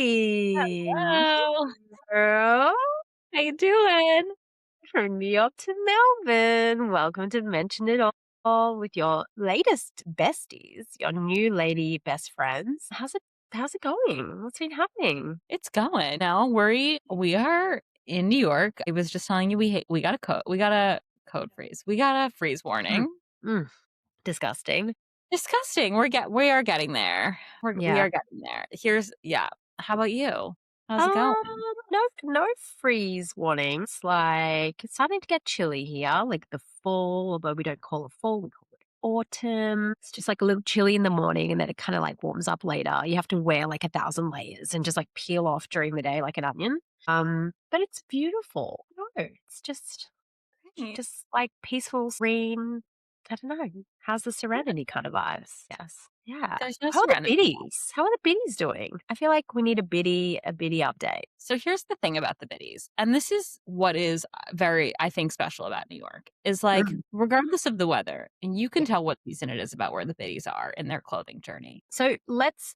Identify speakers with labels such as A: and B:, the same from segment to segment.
A: Hey,
B: Hello.
A: girl.
B: How you doing?
A: From New York to Melbourne. Welcome to Mention It All with your latest besties, your new lady best friends. How's it going? What's been happening?
B: It's going. No, we are in New York. I was just telling you we got a code freeze. We got a freeze
A: Mm,
B: warning.
A: disgusting.
B: Disgusting. We are getting there. We
A: Yeah.
B: are getting there. How about you? How's it
A: Um,
B: going?
A: no freeze warnings. Like it's starting to get chilly here, like the fall, although we don't call it fall, we call it autumn. It's just like a little chilly in the morning and then it kind of like warms up later. You have to wear like 1,000 layers and just like peel off during the day like an onion. But it's beautiful. No, it's
B: Great.
A: just like peaceful, serene. I don't know. How's the serenity kind of vibes? Yes. Yeah.
B: There's no
A: How are the
B: serenity.
A: biddies? How are the biddies doing? I feel like we need a biddy update.
B: So here's the thing about the biddies, and this is what is very, I think, special about New York is like,
A: Mm.
B: regardless of the weather, and you can
A: Yeah.
B: tell what season it is about where the biddies are in their clothing journey.
A: So let's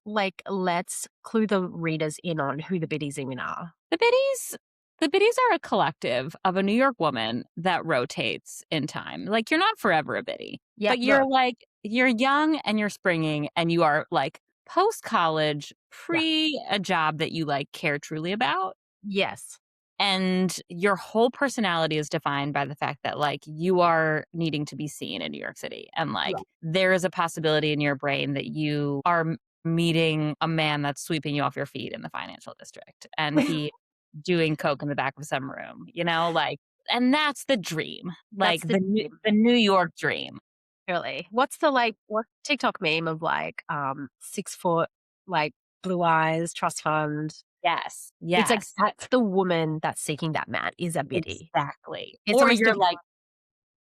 A: clue the readers in on who the biddies even are.
B: The biddies, the biddies are a collective of a New York woman that rotates in time. Like you're not forever a biddy,
A: Yep.
B: but
A: No.
B: you're young and you're springing and you are like post college,
A: Yeah.
B: pre a job that you like care truly about.
A: Yes.
B: And your whole personality is defined by the fact that like you are needing to be seen in New York City. And like
A: Yeah.
B: there is a possibility in your brain that you are meeting a man that's sweeping you off your feet in the financial district and he doing coke in the back of some room, like, and that's the dream, like
A: That's the dream.
B: the New York dream.
A: Really. What's the TikTok meme of like 6 foot, like blue eyes, trust fund?
B: Yes.
A: It's like
B: Yes.
A: that's the woman that's seeking that man is a biddy.
B: Exactly.
A: It's
B: Or
A: almost
B: you're
A: a
B: like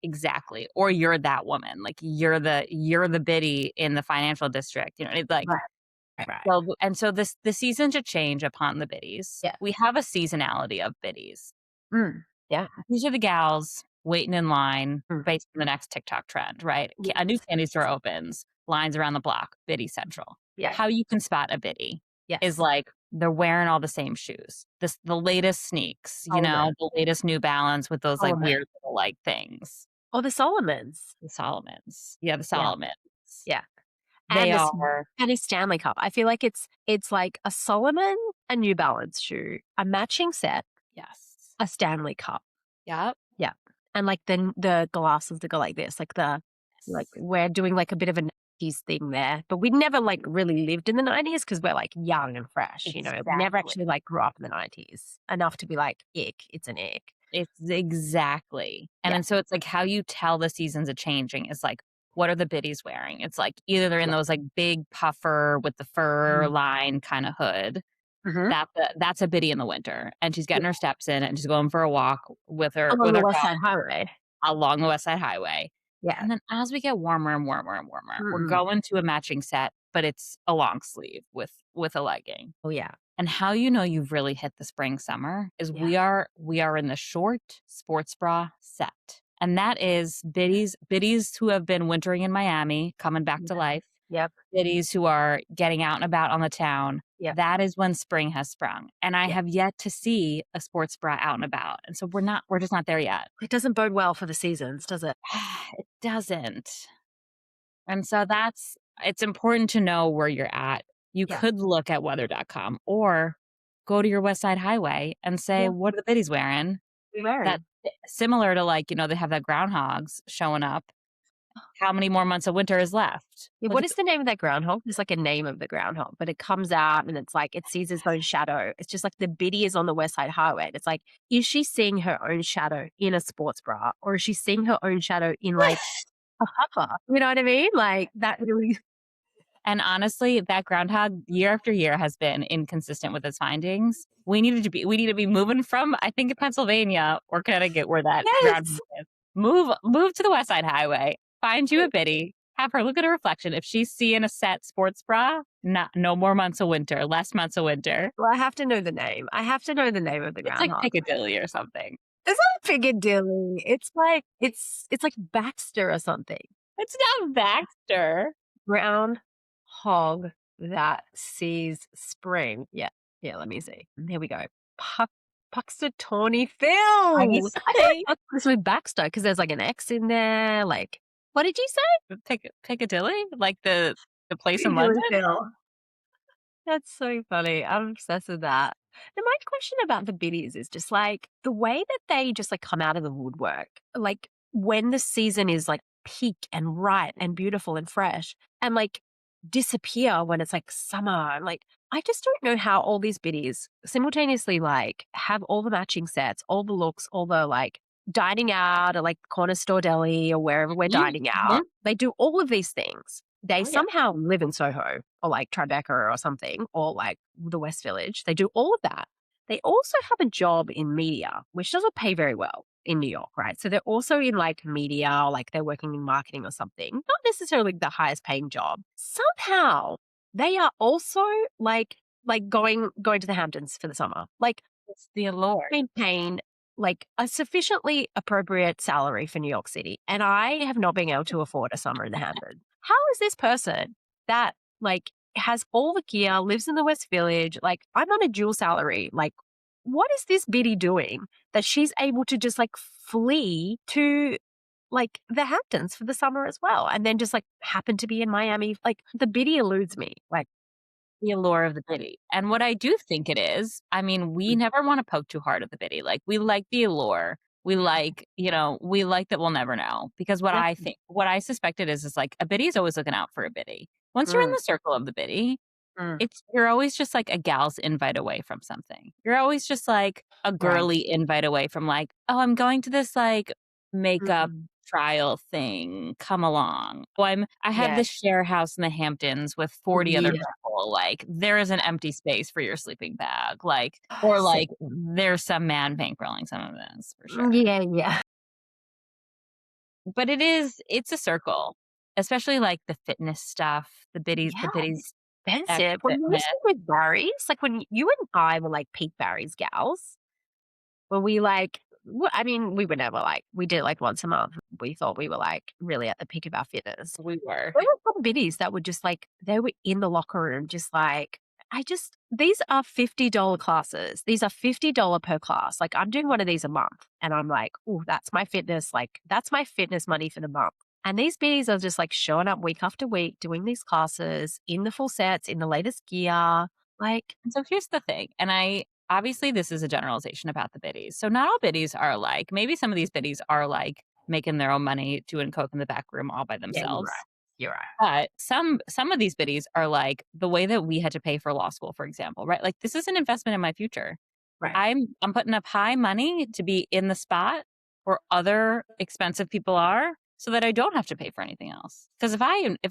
B: exactly. Or you're that woman. Like you're the biddy in the financial district. It's like
A: right, right.
B: well, and so the season should change upon the biddies.
A: Yeah.
B: We have a seasonality of biddies.
A: Mm. Yeah.
B: These are the gals waiting in line
A: Mm.
B: based on the next TikTok trend, right?
A: Yeah.
B: A new candy store opens, lines around the block, biddy central.
A: Yeah.
B: How you can spot a biddy is
A: Yes.
B: like they're wearing all the same shoes. The latest sneaks,
A: Solomon.
B: the latest New Balance with those like
A: Solomon.
B: weird little like things.
A: Oh, the Solomons.
B: The Solomons. Yeah, the
A: Yeah.
B: Solomons.
A: Yeah.
B: They
A: And
B: are
A: a Stanley Cup. I feel like it's like a Solomon, a New Balance shoe, a matching set,
B: yes.
A: a Stanley Cup.
B: Yep.
A: Yeah. And like the glasses that go like this, like we're doing like a bit of a 90s thing there. But we never like really lived in the 90s because we're like young and fresh, We never
B: Exactly.
A: actually like grew up in the 90s enough to be like, ick, it's an ick.
B: It's exactly. And
A: Yeah.
B: then so it's like how you tell the seasons are changing is like, what are the biddies wearing? It's like either they're in
A: Yeah.
B: those like big puffer with the fur
A: Mm-hmm.
B: line kind of hood.
A: Mm-hmm.
B: That's a biddy in the winter. And she's getting her steps in and she's going for a walk with her
A: Along
B: with
A: the
B: her
A: West
B: dog
A: Side Highway.
B: along the West Side Highway.
A: Yeah.
B: And then as we get warmer and warmer and warmer, we're
A: Mm-mm.
B: going to a matching set, but it's a long sleeve with a legging.
A: Oh yeah.
B: And how you know you've really hit the spring summer is
A: Yeah.
B: we are in the short sports bra set. And that is biddies who have been wintering in Miami, coming back to
A: Yeah.
B: life,
A: Yep.
B: biddies who are getting out and about on the town.
A: Yep.
B: That is when spring has sprung. And I
A: Yep.
B: have yet to see a sports bra out and about. And so we're just not there yet.
A: It doesn't bode well for the seasons, does it?
B: It doesn't. And so it's important to know where you're at. You
A: Yeah.
B: could look at weather.com or go to your West Side Highway and say,
A: Yeah.
B: what are the biddies wearing?
A: We wearing.
B: That similar to like, they have that groundhogs showing up. How many more months of winter is left?
A: Yeah,
B: Look
A: what
B: at
A: is the name of that groundhog? There's like a name of the groundhog, but it comes out and it's like it sees its own shadow. It's just like the biddy is on the West Side Highway. And it's like, is she seeing her own shadow in a sports bra or is she seeing her own shadow in like a puffer? You know what I mean? Like that really.
B: And honestly, that groundhog year after year has been inconsistent with its findings. We need to be moving from, I think, Pennsylvania or Connecticut where that groundhog
A: Yes.
B: is. Move to the West Side Highway. Find you a biddy. Have her look at her reflection. If she's seeing a set sports bra, no more months of winter, less months of winter.
A: Well, I have to know the name. I have to know the name of the
B: It's like
A: groundhog.
B: Piccadilly or something.
A: It's not Piccadilly. It's like it's like Baxter or something.
B: It's not Baxter.
A: Ground hog that sees spring. Yeah. Yeah, let me see. Here we go. Puck Puxatawney
B: I
A: Phil. I feel like
B: say
A: that's this with Baxter because there's, like, an X in there, like what did you say?
B: Piccadilly? Like the place in London?
A: Piccadilly Phil. That's so funny. I'm obsessed with that. And my question about the biddies is just like the way that they just like come out of the woodwork, like when the season is like peak and ripe and beautiful and fresh and like disappear when it's like summer. And like, I just don't know how all these biddies simultaneously like have all the matching sets, all the looks, all the like dining out or like corner store deli or wherever we're
B: Mhm,
A: dining out.
B: mhm.
A: They do all of these things. They
B: Oh, yeah.
A: somehow live in Soho or like Tribeca or something, or like the West Village. They do all of that. They also have a job in media, which doesn't pay very well in New York, right? So they're also in like media or like they're working in marketing or something, not necessarily the highest paying job. Somehow they are also like going to the Hamptons for the summer. Like
B: It's the allure.
A: been paying like a sufficiently appropriate salary for New York City, and I have not been able to afford a summer in the Hamptons. How is this person that like has all the gear, lives in the West Village? Like I'm on a dual salary. Like what is this biddy doing that she's able to just like flee to like the Hamptons for the summer as well, and then just like happen to be in Miami? Like the biddy eludes me. Like
B: The allure of the biddy. And what I do think it is, I mean, we never wanna poke too hard at the biddy. Like, we like the allure. We like, we like that we'll never know. Because
A: yeah,
B: what I suspect it is like a biddy is always looking out for a biddy. Once you're in
A: mm,
B: the circle of the biddy,
A: mm,
B: you're always just like a gal's invite away from something. You're always just like a
A: right.
B: girly invite away from like, "Oh, I'm going to this, like, makeup
A: Mm,
B: trial thing. Come along. Oh, I have
A: yeah,
B: this share house in the Hamptons with 40 other
A: yeah.
B: people. Like, there is an empty space for your sleeping bag." Like, or like, there's some man bankrolling some of this for sure.
A: Yeah, yeah.
B: But it's a circle, especially like the fitness stuff,
A: Yeah,
B: the biddies X
A: expensive. When you
B: fitness.
A: used to with Barry's, like when you and I were like peak Barry's gals, when we like, I mean, we were never like, we did it like once a month. We thought we were like really at the peak of our fitness.
B: We were.
A: There were some biddies that were just like, they were in the locker room, just like, these are $50 classes. These are $50 per class. Like I'm doing one of these a month and I'm like, oh, that's my fitness. Like that's my fitness money for the month. And these biddies are just like showing up week after week, doing these classes in the full sets, in the latest gear. Like,
B: And so here's the thing, and I obviously this is a generalization about the biddies. So not all biddies are like maybe some of these biddies are like making their own money doing coke in the back room all by
A: yeah, you're right.
B: themselves.
A: You're right.
B: But some of these biddies are like the way that we had to pay for law school, for example, right? Like this is an investment in my future.
A: Right.
B: I'm putting up high money to be in the spot where other expensive people are so that I don't have to pay for anything else. Because if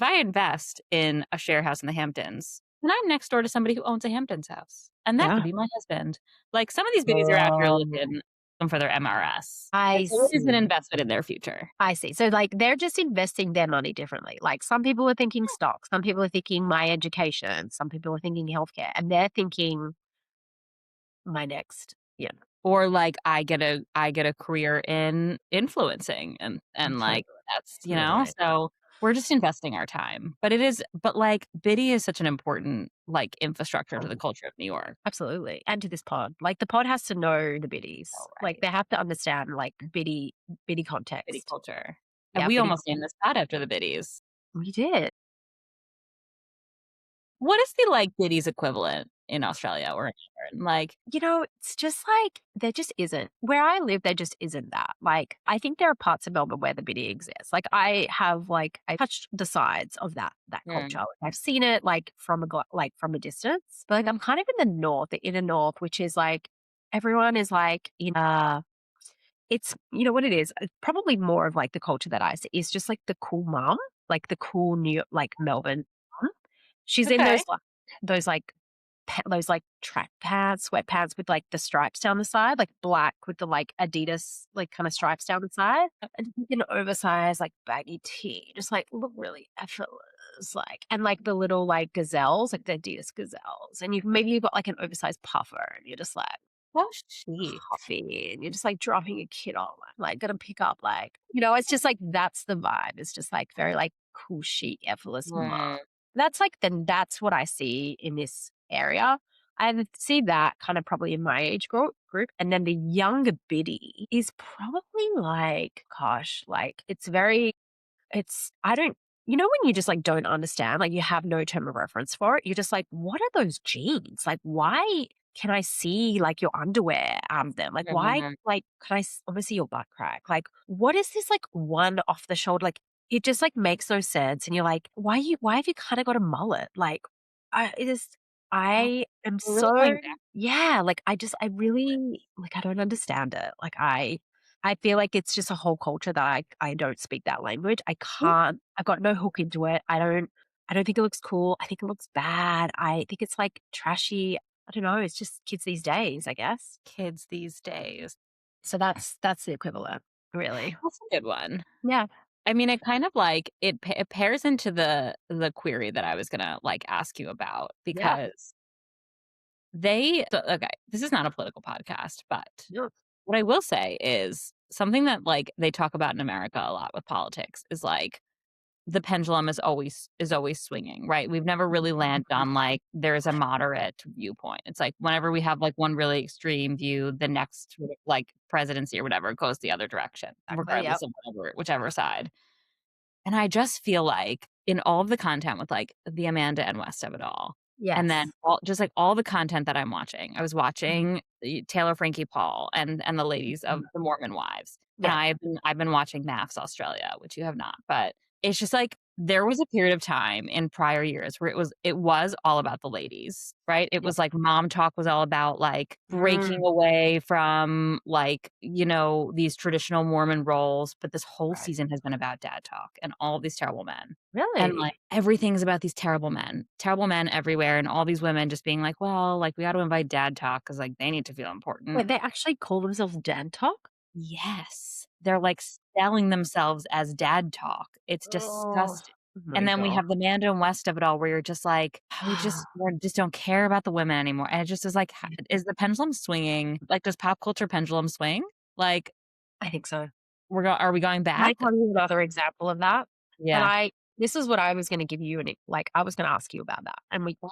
B: I invest in a share house in the Hamptons, then I'm next door to somebody who owns a Hamptons house. And that
A: Yeah.
B: could be my husband. Like some of these biddies are out here
A: Um,
B: looking for their MRS. And
A: I
B: so it is an
A: see.
B: investment in their future.
A: I see. So, like, they're just investing their money differently. Like, some people are thinking stocks, some people are thinking my education, some people are thinking healthcare, and they're thinking my next. Yeah,
B: Or like I get a career in influencing and like
A: absolutely.
B: that's
A: Absolutely.
B: so we're just investing our time. But like Biddy is such an important like infrastructure to the culture of New York.
A: Absolutely. And to this pod. Like, the pod has to know the biddies.
B: So
A: Like,
B: right.
A: they have to understand, like, biddy
B: Biddy
A: context.
B: culture. And
A: Yeah,
B: we
A: biddy
B: almost named
A: culture.
B: this pod after the Biddies.
A: We did.
B: What is the like Biddies equivalent in Australia or in England? Like
A: It's just like there just isn't. Where I live, there just isn't that. Like, I think there are parts of Melbourne where the biddy exists. Like, I touched the sides of that culture.
B: mm,
A: Like, I've seen it like like from a distance. But like I'm kind of in the north, the inner north, which is like everyone is like in it's you know what it is. It's probably more of like the culture that I see is just like the cool mom, like the cool New like Melbourne mom. She's in
B: okay.
A: those like those like track pants, sweatpants with like the stripes down the side, like black with the like Adidas like kind of stripes down the side, and just, like, an oversized like baggy tee, just like look really effortless, like and like the little like gazelles, like the Adidas gazelles, and you've got like an oversized puffer, and you're just like
B: Oh chic.
A: coffee, and you're just like dropping a kid on, like gonna pick up like it's just like that's the vibe. It's just like very like cool chic, effortless mom.
B: Mm,
A: That's what I see in this area. I see that kind of probably in my age group. And then the younger biddy is probably like, gosh, like I don't, when you just like don't understand, like you have no term of reference for it, you're just like, what are those jeans? Like, why can I see like your underwear out of them? Like, why,
B: Mhm.
A: like, can I see your butt crack? Like, what is this like one off the shoulder? Like, it just like makes no sense. And you're like, why have you kind of got a mullet? Like, it is,
B: Oh,
A: I am
B: we're really
A: so,
B: going back.
A: yeah, like, I really, like, I don't understand it. Like, I feel like it's just a whole culture that I don't speak that language. I've got no hook into it. I don't think it looks cool. I think it looks bad. I think it's like trashy. I don't know. It's just kids these days, I guess.
B: Kids these days.
A: So that's the equivalent, really.
B: That's a good one.
A: Yeah.
B: I mean, it kind of like it pairs into the query that I was gonna like ask you about
A: Yeah.
B: because okay, this is not a political podcast, but
A: Yeah.
B: what I will say is something that like they talk about in America a lot with politics is like the pendulum is always swinging, right? We've never really landed on like there's a moderate viewpoint. It's like whenever we have like one really extreme view, the next like presidency or whatever goes the other direction,
A: Exactly. Yep.
B: regardless of whichever side. And I just feel like in all of the content with, like, the Amanda and West of it all, and then
A: Yes.
B: like, all the content that I'm watching. I was
A: Mhm.
B: watching Taylor Frankie Paul and the ladies of
A: Mhm.
B: the Mormon Wives, and
A: Yeah.
B: I've been watching MAFS Australia, which you have not, but it's just like there was a period of time in prior years where it was all about the ladies, right? It
A: Yeah.
B: was like Mom Talk was all about, like, breaking
A: Mm.
B: away from, like, these traditional Mormon roles, but this whole
A: Right.
B: season has been about dad talk and all these terrible men. And,
A: Really?
B: like, everything's about these terrible men everywhere, and all these women just being like, "Well, like, we gotta invite dad talk because like, they need to feel important."
A: Wait, they actually call themselves Dad Talk?
B: Yes. They're, like, selling themselves as dad talk. It's
A: Oh,
B: disgusting.
A: my
B: And then we
A: god.
B: have the Manda and West of it all where you're just like, we just don't care about the women anymore." And it just is like, is the pendulum swinging? Like, does pop culture pendulum swing? Like,
A: I think so.
B: are we going
A: Can I
B: back?
A: tell you another example of that? And
B: Yeah.
A: this is what I was gonna give you I was gonna ask you about that, and we can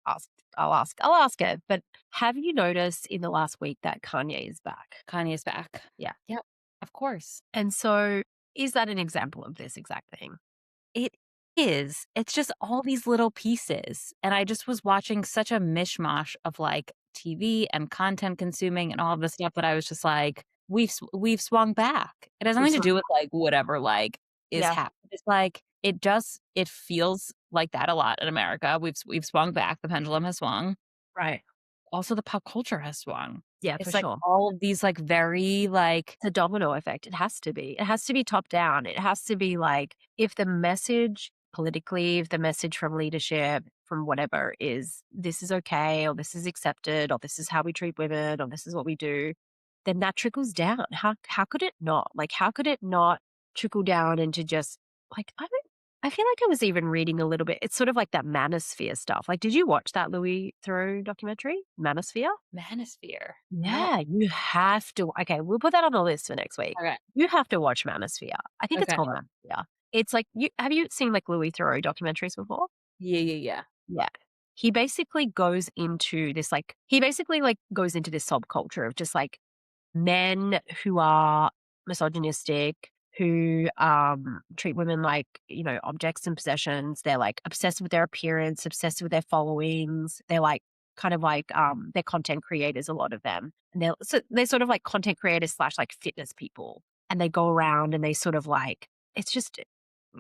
A: ask I'll ask it, but have you noticed in the last week that Kanye is back?
B: Kanye's back.
A: Yeah.
B: Yep, of course.
A: And so, is that an example of this exact thing?
B: It is. It's just all these little pieces, and I just was watching such a mishmash of, like, TV and content consuming and all of this stuff that I was just like, we've swung back." It has nothing
A: It's
B: to
A: not.
B: do with, like, whatever, like, is
A: Yeah,
B: happening. It's like, it feels like that a lot in America. We've swung back, the pendulum has swung.
A: right.
B: Also, the pop culture has swung.
A: Yeah, for
B: It's like
A: sure.
B: all of these, like, very, like
A: It's a domino effect. It has to be. It has to be top down. It has to be like, if the message politically, if the message from leadership, from whatever is this is okay, or this is accepted, or this is how we treat women, or this is what we do, then that trickles down. How could it not? Like, how could it not trickle down into just like I feel like I was even reading a little bit. It's sort of like that manosphere stuff. Like, did you watch that Louis Theroux documentary, Manosphere?
B: manosphere. No.
A: Yeah, you have to. Okay, we'll put that on the list for next week.
B: Okay.
A: You have to watch Manosphere. I think it's
B: Okay.
A: called Manosphere. It's like have you seen like Louis Theroux documentaries before?
B: Yeah, yeah, yeah.
A: Yeah. He basically like goes into this subculture of just like men who are misogynistic, who treat women like, objects and possessions. They're like obsessed with their appearance, obsessed with their followings. They're like kind of like they're content creators, a lot of them. And they're sort of like content creators slash like fitness people. And they go around and they sort of like it's just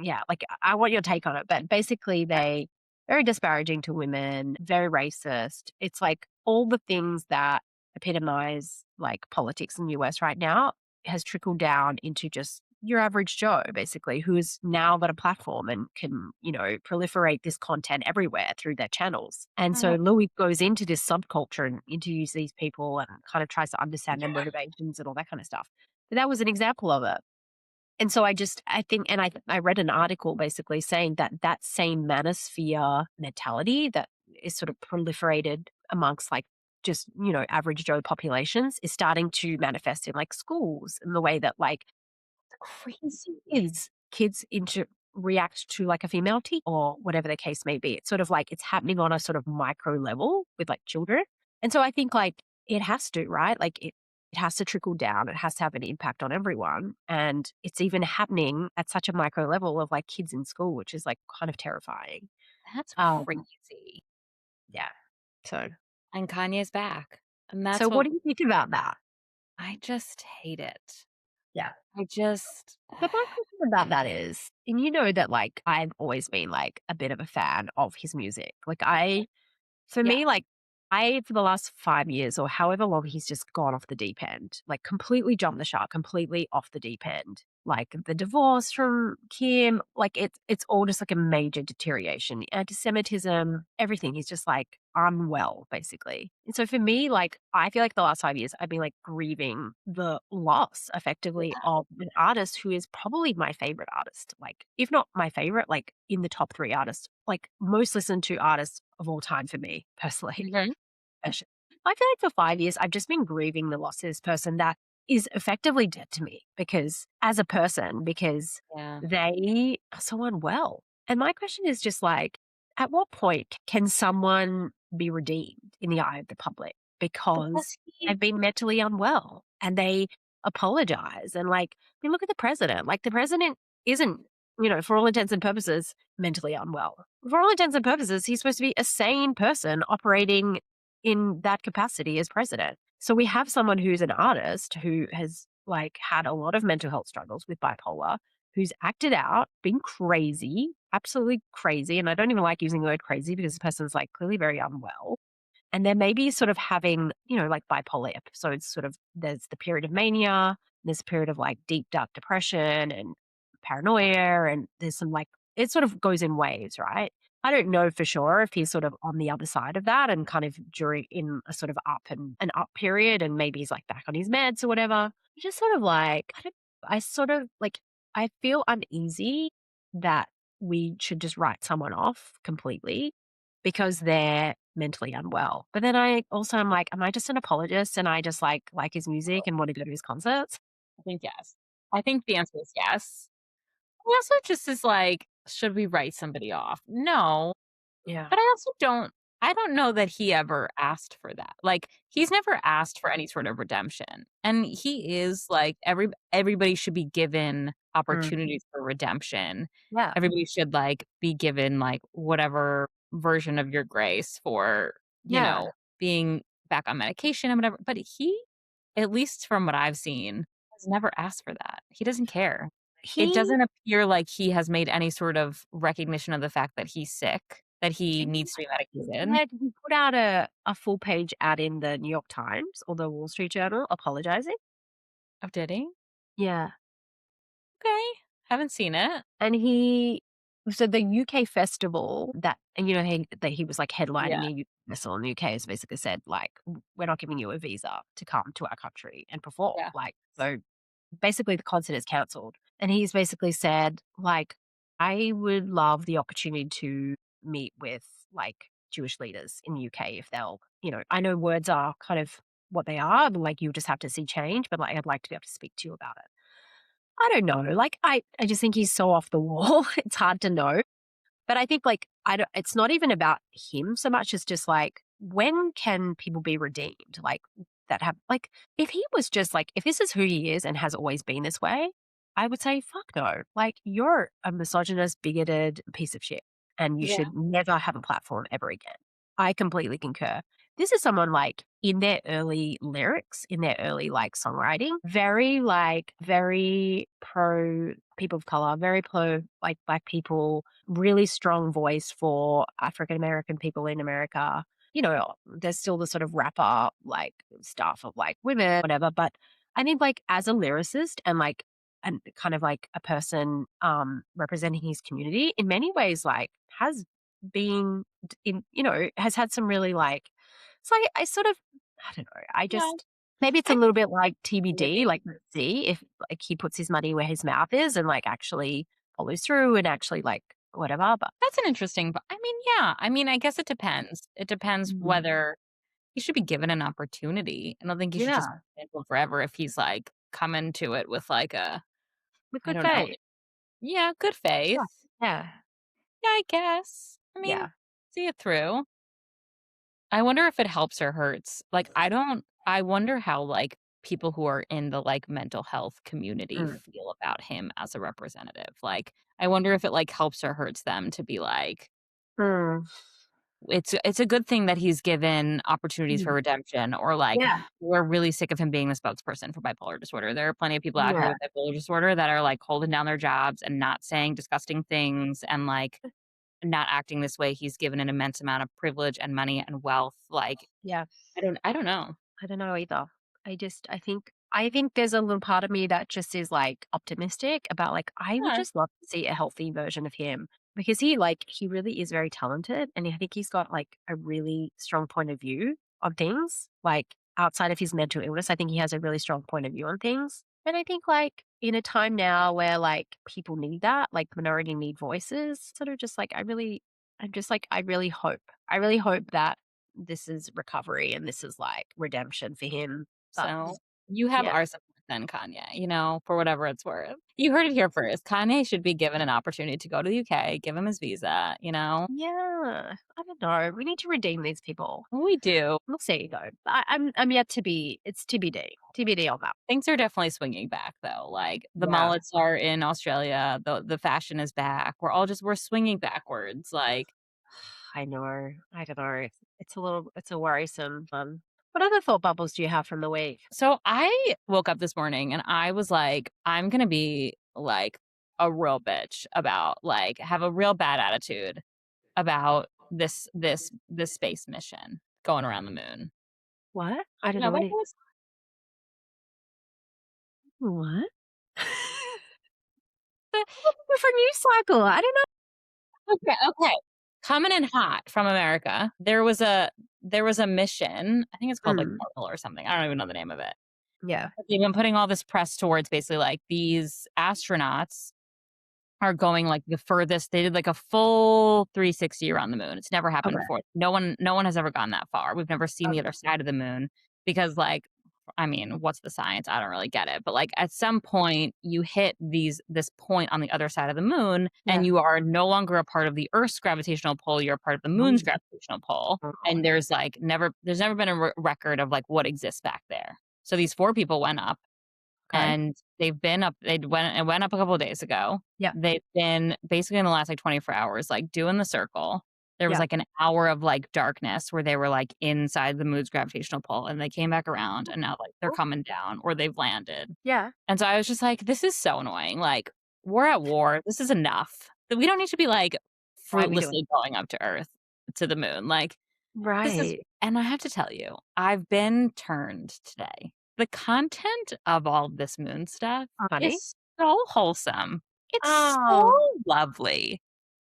A: yeah, like I want your take on it. But basically they very disparaging to women, very racist. It's like all the things that epitomize like politics in the US right now has trickled down into just your average Joe, basically, who's now got a platform and can, proliferate this content everywhere through their channels. And so
B: Oh,
A: Louis goes into this subculture and interviews these people and kind of tries to understand their motivations and all that kind of stuff. But that was an example of it. And so I think, and I read an article basically saying that that same manosphere mentality that is sort of proliferated amongst like just, average Joe populations is starting to manifest in like schools in the way that like crazy kids react to like a female tea or whatever the case may be. It's sort of like it's happening on a sort of micro level with like children. And so I think like it has to, right? Like it has to trickle down. It has to have an impact on everyone. And it's even happening at such a micro level of like kids in school, which is like kind of terrifying.
B: That's
A: Um,
B: crazy.
A: yeah. So
B: And Kanye's back. And
A: so
B: that's
A: what
B: what
A: do you think about that?
B: I just hate it.
A: Yeah.
B: I just
A: But my question about that is, and you know that like I've always been like a bit of a fan of his music. Like for
B: yeah.
A: me, like, for the last 5 years or however long, he's just gone off the deep end, like, completely jumped the shark, completely off the deep end. Like, the divorce from Kim, like, it's all just, like, a major deterioration. Antisemitism, everything. He's just, like, unwell, basically. And so for me, like, I feel like the last 5 years, I've been, like, grieving the loss, effectively,
B: Yeah.
A: of an artist who is probably my favorite artist. Like, if not my favorite, like, in the top 3 artists, like, most listened to artists of all time for me, personally.
B: Mhm.
A: Passion. I feel like for 5 years, I've just been grieving the loss of this person that is effectively dead to me because as a person, because
B: Yeah.
A: they are so unwell. And my question is just like, at what point can someone be redeemed in the eye of the public because
B: Because he
A: they've been mentally unwell and they apologize? And like, I mean, look at the president. Like, the president isn't, for all intents and purposes, mentally unwell. For all intents and purposes, he's supposed to be a sane person operating in that capacity as president. So we have someone who's an artist who has like had a lot of mental health struggles with bipolar, who's acted out, been crazy, absolutely crazy. And I don't even like using the word crazy because this person's like clearly very unwell. And they're maybe sort of having, like bipolar episodes, sort of there's the period of mania, there's a period of like deep, dark depression and paranoia. And there's some like, it sort of goes in waves, right? I don't know for sure if he's sort of on the other side of that and kind of during in a sort of up and an up period and maybe he's like back on his meds or whatever. Just sort of like, I sort of like, I feel uneasy that we should just write someone off completely because they're mentally unwell. But then I also am like, am I just an apologist and I just like his music and want to go to his concerts?
B: I think yes. I think the answer is yes. He also just is like, should we write somebody off? No,
A: Yeah.
B: but I don't know that he ever asked for that. Like, he's never asked for any sort of redemption. And he is like everybody should be given
A: Mm.
B: opportunities for redemption.
A: Yeah.
B: Everybody should like be given like whatever version of your grace for,
A: Yeah.
B: being back on medication and whatever. But he, at least from what I've seen, has never asked for that. He doesn't care. It
A: He
B: doesn't appear like he has made any sort of recognition of the fact that he's sick, that he
A: he
B: needs to be medicated.
A: he put out a full page ad in the New York Times or the Wall Street Journal apologizing.
B: Oh, did he?
A: Yeah.
B: Okay. Haven't seen it.
A: And so the UK festival that and that he was like headlining
B: Yeah.
A: a UK festival in the UK has basically said like, we're not giving you a visa to come to our country and perform.
B: Yeah.
A: Like, so basically the concert is cancelled. And he's basically said, like, I would love the opportunity to meet with like Jewish leaders in the UK if they'll, I know words are kind of what they are, but like you just have to see change, but like I'd like to be able to speak to you about it. I don't know. Like I just think he's so off the wall. It's hard to know. But I think like I don't it's not even about him so much as just like when can people be redeemed? Like that have like if he was just like if this is who he is and has always been this way, I would say fuck no. Like you're a misogynist, bigoted piece of shit and you
B: Yeah.
A: should never have a platform ever again. I completely concur. This is someone like in their early lyrics, in their early like songwriting, very pro people of color, very pro like black people, really strong voice for African American people in America. There's still the sort of rapper like stuff of like women, whatever. But I think like as a lyricist and kind of like a person representing his community, in many ways, like has been has had some really like it's like I sort of I don't know. I
B: Yeah.
A: just maybe it's a
B: I
A: little bit like TBD,
B: maybe.
A: like let's see if like he puts his money where his mouth is and like actually follows through and actually like whatever. But
B: That's an interesting but I mean, yeah. I mean, I guess it depends. It depends
A: mm,
B: whether he should be given an opportunity. I don't think he should just
A: yeah,
B: be canceled forever if he's like coming to it with like
A: with
B: I
A: good
B: don't know.
A: faith.
B: Yeah, good faith.
A: Sure. Yeah.
B: Yeah, I guess. I mean,
A: Yeah.
B: see it through. I wonder if it helps or hurts. Like, I wonder how, like, people who are in the, like, mental health community
A: Mm.
B: feel about him as a representative. Like, I wonder if it, like, helps or hurts them to be like,
A: Mm.
B: it's a good thing that he's given opportunities for
A: Mm.
B: redemption, or, like,
A: Yeah.
B: we're really sick of him being the spokesperson for bipolar disorder. There are plenty of people out here
A: Yeah.
B: with bipolar disorder that are, like, holding down their jobs and not saying disgusting things and, like, not acting this way. He's given an immense amount of privilege and money and wealth. Like,
A: Yeah.
B: I don't know.
A: I don't know either. I think there's a little part of me that just is like optimistic about like I would
B: Yeah,
A: just love to see a healthy version of him because he really is very talented and I think he's got like a really strong point of view on things. Like outside of his mental illness, I think he has a really strong point of view on things. And I think like in a time now where like people need that, like minority need voices, sort of just like I'm just like I really hope that this is recovery and this is like redemption for him. But
B: so you have
A: yeah.
B: our support then, Kanye, for whatever it's worth. You heard it here first. Kanye should be given an opportunity to go to the UK, give him his visa.
A: Yeah. I don't know. We need to redeem these people.
B: We do.
A: We'll see though. I'm yet to be it's TBD. TBD on that.
B: Things are definitely swinging back though. Like, the
A: Yeah.
B: mullets are in Australia, the fashion is back. We're swinging backwards, like.
A: I know. I don't know. It's a worrisome one. What other thought bubbles do you have from the week?
B: So I woke up this morning and I was like, I'm gonna be like a real bitch about, like, have a real bad attitude about this space mission going around the moon.
A: What?
B: I
A: I don't
B: don't know,
A: know
B: but
A: what
B: it was
A: what?
B: the
A: Different news cycle. I don't
B: okay, okay. Coming in hot from America, there was a mission, I think it's
A: know.
B: called, like, Marvel or something, I don't even know the name of it.
A: Yeah.
B: But they've been putting all this press towards basically, like, these astronauts are going, like, the furthest. They did, like, a full 360 around the moon. It's never happened
A: Okay.
B: before. No one has ever gone that far. We've never seen the
A: Okay.
B: other side of the moon because, like, I mean, what's the science? I don't really get it. But, like, at some point, you hit this point on the other side of the moon, and
A: Yeah.
B: you are no longer a part of the Earth's gravitational pull, you're a part of the moon's
A: Oh,
B: gravitational pull,
A: oh
B: and
A: god.
B: there's never been a record of, like, what exists back there. So these 4 people went up
A: Okay.
B: and it went up a couple of days ago.
A: Yeah.
B: They've been basically in the last, like, 24 hours, like, doing the circle. There was,
A: Yeah.
B: like, an hour of, like, darkness where they were, like, inside the moon's gravitational pull, and they came back around, and now, like, they're
A: Oh,
B: coming down or they've landed.
A: yeah.
B: And so I was just like, "This is so annoying." Like, we're at war. This is enough. That we don't need to be, like,
A: Why are we doing
B: fruitlessly going up to Earth to the moon. Like, this is
A: right.
B: and I have to tell you, I've been turned today. The content of all of this moon stuff
A: Funny.
B: is so wholesome. It's so
A: Oh,
B: lovely.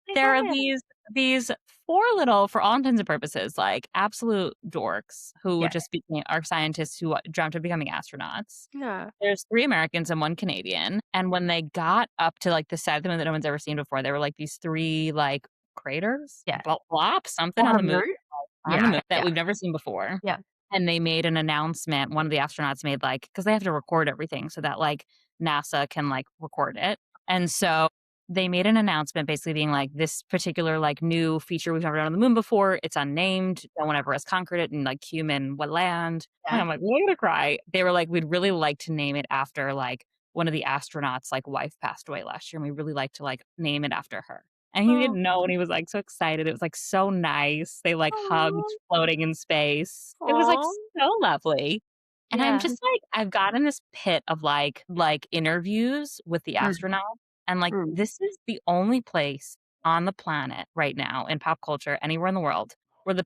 A: I
B: There are
A: know.
B: these 4 little, for all intents and purposes, like, absolute dorks who
A: Yeah.
B: just became are scientists who dreamt of becoming astronauts.
A: Yeah.
B: There's 3 Americans and 1 Canadian, and when they got up to, like, the side of the moon that no one's ever seen before, there were, like, these 3, like, craters?
A: Yeah.
B: Blops? Something
A: On
B: on
A: a
B: the moon
A: moon?
B: on the
A: Yeah.
B: moon that
A: Yeah.
B: we've never seen before,
A: Yeah.
B: and they made an announcement. One of the astronauts made, like, because they have to record everything so that, like, NASA can, like, record it, and so they made an announcement basically being like, "This particular, like, new feature we've never done on the moon before, it's unnamed, no one ever has conquered it in, like, human what land." And
A: Yeah.
B: I'm like, "We're gonna cry." They were like, "We'd really like to name it after, like, one of the astronauts, like, wife passed away last year, and we'd really like to, like, name it after her." And he
A: Oh,
B: didn't know, and he was, like, so excited. It was, like, so nice. They, like, hugged
A: oh,
B: floating in space. It was, like,
A: oh.
B: so lovely. And I'm
A: Yeah.
B: just, like, I've gotten this pit of, like, interviews with the
A: Mm,
B: astronauts, and, like,
A: mm.
B: this is the only place on the planet right now in pop culture, anywhere in the world, where the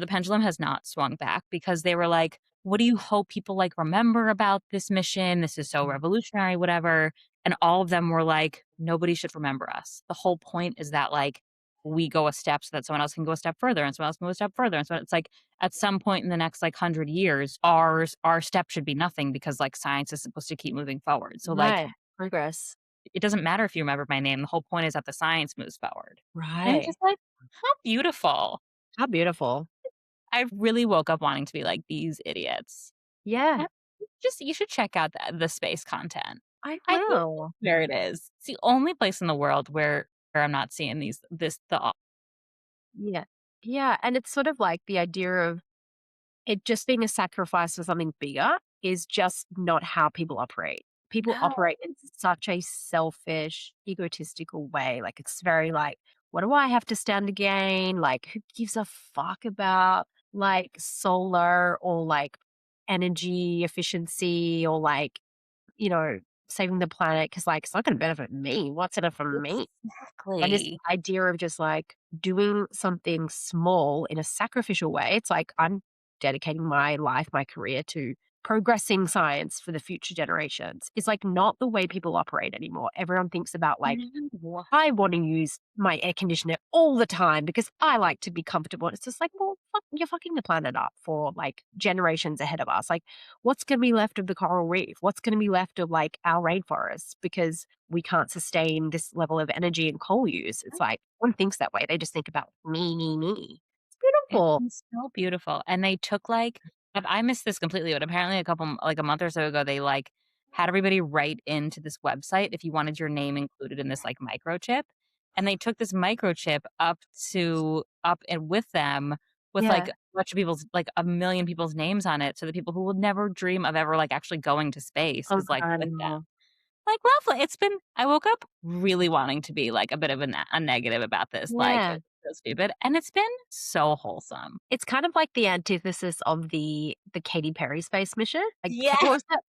B: pendulum has not swung back because they were like, "What do you hope people, like, remember about this mission? This is so revolutionary, whatever." And all of them were like, "Nobody should remember us. The whole point is that, like, we go a step so that someone else can go a step further, and someone else can go a step further." And so it's like, at some point in the next, like, 100 years, our step should be nothing because, like, science is supposed to keep moving forward. So, like,
A: Right. Progress.
B: it doesn't matter if you remember my name. The whole point is that the science moves forward. And I'm
A: Right.
B: just like, how beautiful.
A: How beautiful.
B: I really woke up wanting to be like, "These idiots."
A: Yeah.
B: Uh, Just you should check out the space content.
A: I
B: I think
A: will.
B: where it is. It's the only place in the world where I'm not seeing the
A: Yeah. Yeah, and it's sort of like the idea of it just being a sacrifice for something bigger is just not how people operate. People
B: no.
A: operate in such a selfish, egotistical way. Like, it's very like, what do I have to stand to gain? Like, who gives a fuck about like solar or like energy efficiency or like, you know, saving the planet? Cause like, it's not going to benefit me. What's in it for me? And this
B: Exactly.
A: idea of just like doing something small in a sacrificial way, it's like I'm dedicating my life, my career to progressing science for the future generations. It's like not the way people operate anymore. Everyone thinks about like
B: No.
A: I want to use my air conditioner all the time because I like to be comfortable. It's just like, well, you're fucking the planet up for like generations ahead of us. Like, what's going to be left of the coral reef? What's going to be left of like our rainforests because we can't sustain this level of energy and coal use? It's like, one thinks that way. They just think about me, me, me. It's
B: It's
A: beautiful.
B: been so beautiful, and they took, like I missed this completely, but apparently like, a month or so ago, they, like, had everybody write into this website if you wanted your name included in this, like, microchip, and they took this microchip up and with them with, like,
A: Yeah.
B: a bunch of people's like, 1,000,000 people's names on it, so the people who would never dream of ever, like, actually going to space is, like, with them.
A: Incredible.
B: Like, lovely. I woke up really wanting to be, like, a bit of a negative about this, like,
A: Yeah.
B: it's so stupid, and it's been so wholesome.
A: It's kind of like the antithesis of the Katy Perry space mission. Like,
B: Yeah.
A: what was that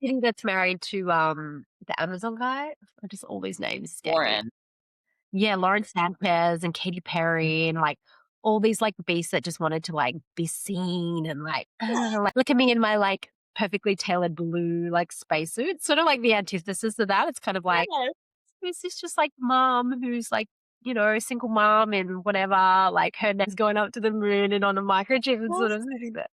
A: lady that's married to, the Amazon guy? I just all these names escape me.
B: Warren.
A: Yeah, Lauren Sanchez and Katy Perry and, like, all these, like, beasts that just wanted to, like, be seen and, like, "Look at me in my, like, perfectly tailored blue, like, spacesuit." Sort of like the antithesis of that. It's kind of like,
B: Yes.
A: who's this just, like, mom who's, like, you know, single mom and whatever, like, her name's going up to the moon and on a microchip and sort
B: Yes.
A: of sitting there.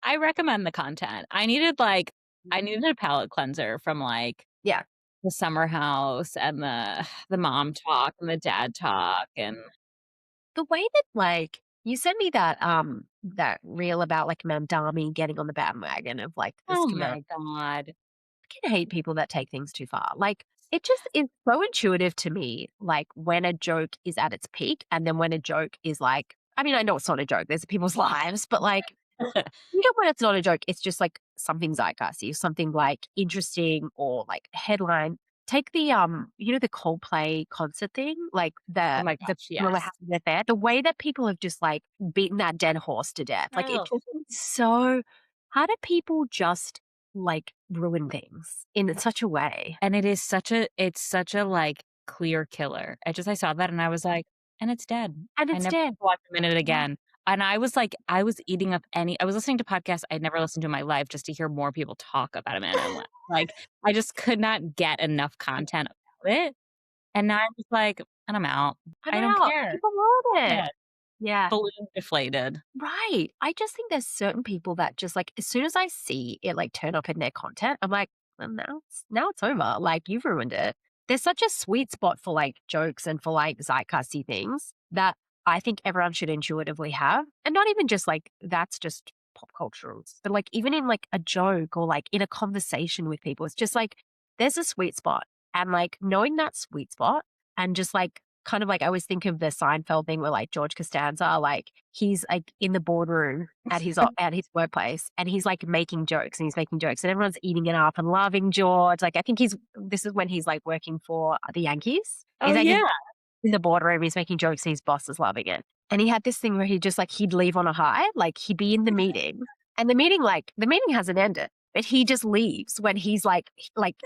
B: I recommend the content. I needed a palate cleanser from, like,
A: Yeah.
B: the summer house and the mom talk and the dad talk and
A: The way that, like you sent me that reel about, like, Mamdani getting on the bandwagon of, like, this
B: oh
A: commercial.
B: my god.
A: Can hate people that take things too far. Like, it just is so intuitive to me, like, when a joke is at its peak and then when a joke is like I mean, I know it's not a joke, there's people's lives, but, like, even when it's not a joke, it's just, like, something zeitgeisty, something, like, interesting or, like, a headline. Take the, you know, the Coldplay concert thing? Like,
B: Oh my
A: the
B: gosh,
A: people that
B: yes.
A: happened there, the way that people have just, like, beaten that dead horse to death, like, it
B: Oh.
A: just is so how do people just, like, ruin things in such a way?
B: And it's such a, like, clear killer. I saw that and I was like, "And it's dead."
A: And
B: I
A: it's
B: never
A: dead.
B: watched a minute
A: Yeah.
B: again. And I was like I was eating up any I was listening to podcasts I'd never listened to in my life just to hear more people talk about Amanda and Leonard. Like, I just could not get enough content about it, and now I'm just like, "And I'm out.
A: I'm
B: I don't
A: out.
B: care."
A: People love
B: Yeah,
A: it. Yeah.
B: balloon deflated.
A: Right. I just think there's certain people that just like as soon as I see it like turn up in their content, I'm like, well, now it's over. Like you've ruined it. There's such a sweet spot for like jokes and for like zeitgeisty things that I think everyone should intuitively have. And not even just like that's just pop cultural, but like even in like a joke or like in a conversation with people, it's just like there's a sweet spot. And like knowing that sweet spot and just like kind of like I always think of the Seinfeld thing where like George Costanza, like he's like in the boardroom at his workplace and he's like making jokes and he's making jokes and everyone's eating it up and loving George. Like I think this is when he's like working for the Yankees.
B: Oh,
A: He's like
B: yeah.
A: in the boardroom, he's making jokes and his boss is loving it. And he had this thing where he just like he'd leave on a high, like he'd be in the meeting and the meeting hasn't ended, but he just leaves when he's like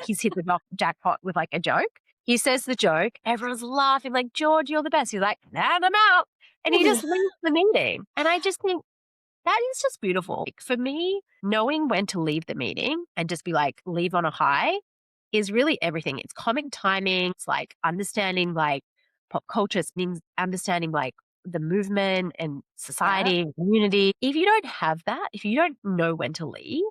A: he's hit the jackpot with like a joke. He says the joke, everyone's laughing, like, George, you're the best. He's like, and I'm out. And he just leaves the meeting. And I just think that is just beautiful. Like, for me, knowing when to leave the meeting and just be like, leave on a high is really everything. It's comic timing. It's like understanding like pop culture, it's understanding like the movement and
B: Yeah.
A: society and community. If you don't have that, if you don't know when to leave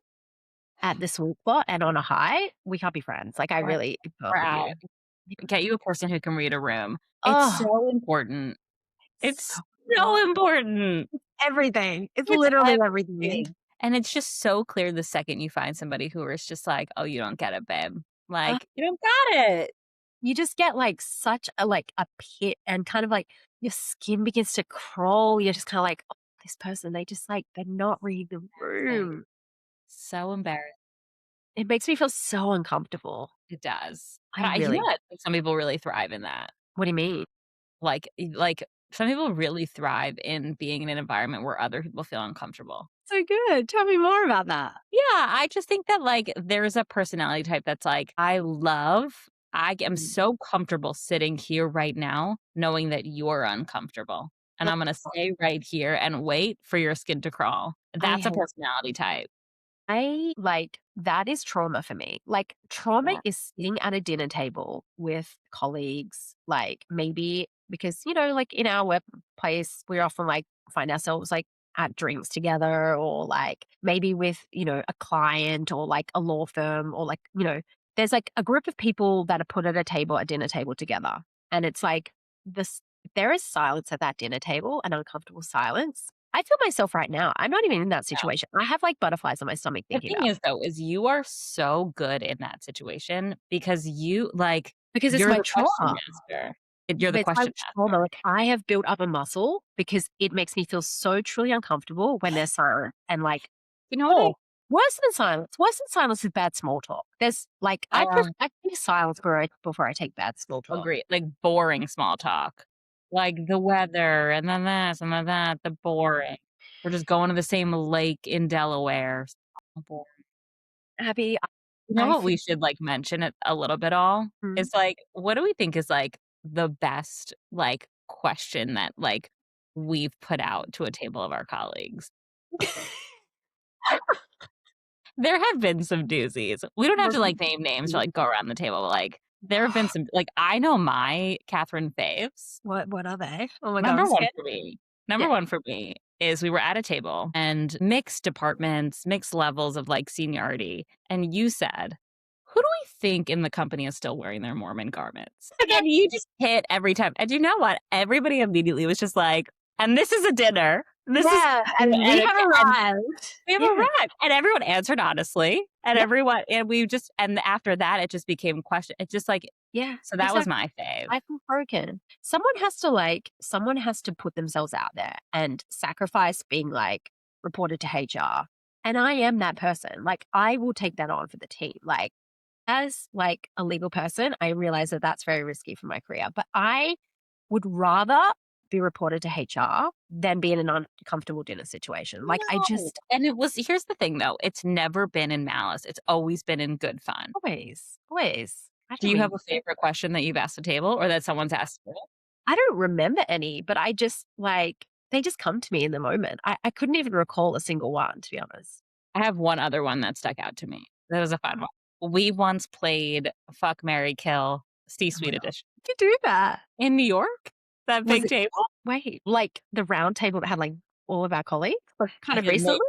A: at the sweet spot and on a high, we can't be friends. Like I
B: We're
A: really
B: we're
A: love with you.
B: out. Get you a person who can read a room. It's
A: Oh,
B: so important.
A: so
B: It's so important.
A: everything. It's
B: It's
A: literally everything.
B: everything. And it's just so clear the second you find somebody who is just like, "Oh, you don't get it, babe."
A: Uh,
B: Like, "You don't got it."
A: you just get, like, such a, like, a pit and kind of, like, your skin begins to crawl. You're just kinda like, "Oh, this person, they just, like, they're not reading the
B: Embarrassing.
A: room."
B: So embarrassing.
A: It makes me feel so uncomfortable.
B: It does.
A: I
B: But you know
A: really
B: what? Like, some people really thrive in that.
A: What do you mean?
B: Like, some people really thrive in being in an environment where other people feel uncomfortable.
A: So good. Tell me more about that.
B: Yeah, I just think that, like, there's a personality type that's like, I am
A: Mm.
B: so comfortable sitting here right now knowing that you're uncomfortable, and
A: Oh,
B: I'm gonna stay right here and wait for your skin to crawl.
A: I
B: That's a
A: hate
B: personality type.
A: that is trauma for me. Like, trauma
B: Yeah.
A: is sitting at a dinner table with colleagues, like, maybe because, like, in our workplace, we often, like, find ourselves, like, at drinks together or, like, maybe with, a client or, like, a law firm or, like, there's, like, a group of people that are put at a dinner table together, and it's like this there is silence at that dinner table, an uncomfortable silence. I feel myself right now. I'm not even in that situation. I have, like, butterflies on my stomach
B: The
A: thinking
B: thing
A: about
B: is, though, is you are so good in that situation because
A: because it's
B: you're
A: my
B: the question
A: trauma.
B: master. You're the
A: But it's my
B: question
A: trauma.
B: master.
A: Like, I have built up a muscle because it makes me feel so truly uncomfortable when there's silence and, like,
B: You know what
A: or worse than silence is bad small talk. There's, like, I take silence before I take bad small talk.
B: agree, like, boring small talk. Like, the weather, and then this, and then that, the boring. We're just going to the same lake in Delaware. So boring.
A: Abby,
B: You know
A: I
B: what
A: feel
B: we should, like, mention it a little bit all?
A: mm.
B: Is, like, what do we think is, like, the best, like, question that, like, we've put out to a table of our colleagues? There have been some doozies. We don't have to, like, name names or, like, go around the table, but, like, there have been some like, I know my Catherine faves.
A: What are they? Oh my god, I'm
B: Number 1
A: scared.
B: for me number
A: Yeah.
B: 1 for me is we were at a table and mixed departments, mixed levels of, like, seniority, and you said, "Who do we think in the company is still wearing their Mormon garments?" And you just hit every time, and you know what? Everybody immediately was just like, "And this is a dinner. This is"
A: Yeah,
B: and
A: and we have
B: and
A: arrived.
B: we have
A: Yeah,
B: arrived, and everyone answered honestly,
A: yeah,
B: and we just and after that, it just became question it just, like
A: yeah,
B: so that was
A: exactly.
B: my fave.
A: I feel broken. Someone has to put themselves out there and sacrifice being, like, reported to HR, and I am that person. Like, I will take that on for the team. Like, as, like, a legal person, I realize that that's very risky for my career, but I would rather be reported to HR than be in an uncomfortable dinner situation. Like, I
B: No,
A: just
B: and it was here's the thing though, it's never been in malice, it's always been in good fun.
A: always. I
B: Do
A: don't
B: you have
A: mean
B: a favorite question that you've asked a table or that someone's asked you?
A: I don't remember any, but I just, like, they just come to me in the moment. I couldn't even recall a single one, to be honest.
B: I have one other one that stuck out to me. That was a fun one. We once played Fuck, Marry, Kill
A: Oh my
B: C-suite
A: god.
B: edition
A: You could do that.
B: in New York, that
A: Was
B: big
A: it
B: table.
A: wait, like, the round table that had, like, all of our colleagues? Like, kind
B: I
A: of
B: didn't know
A: recently?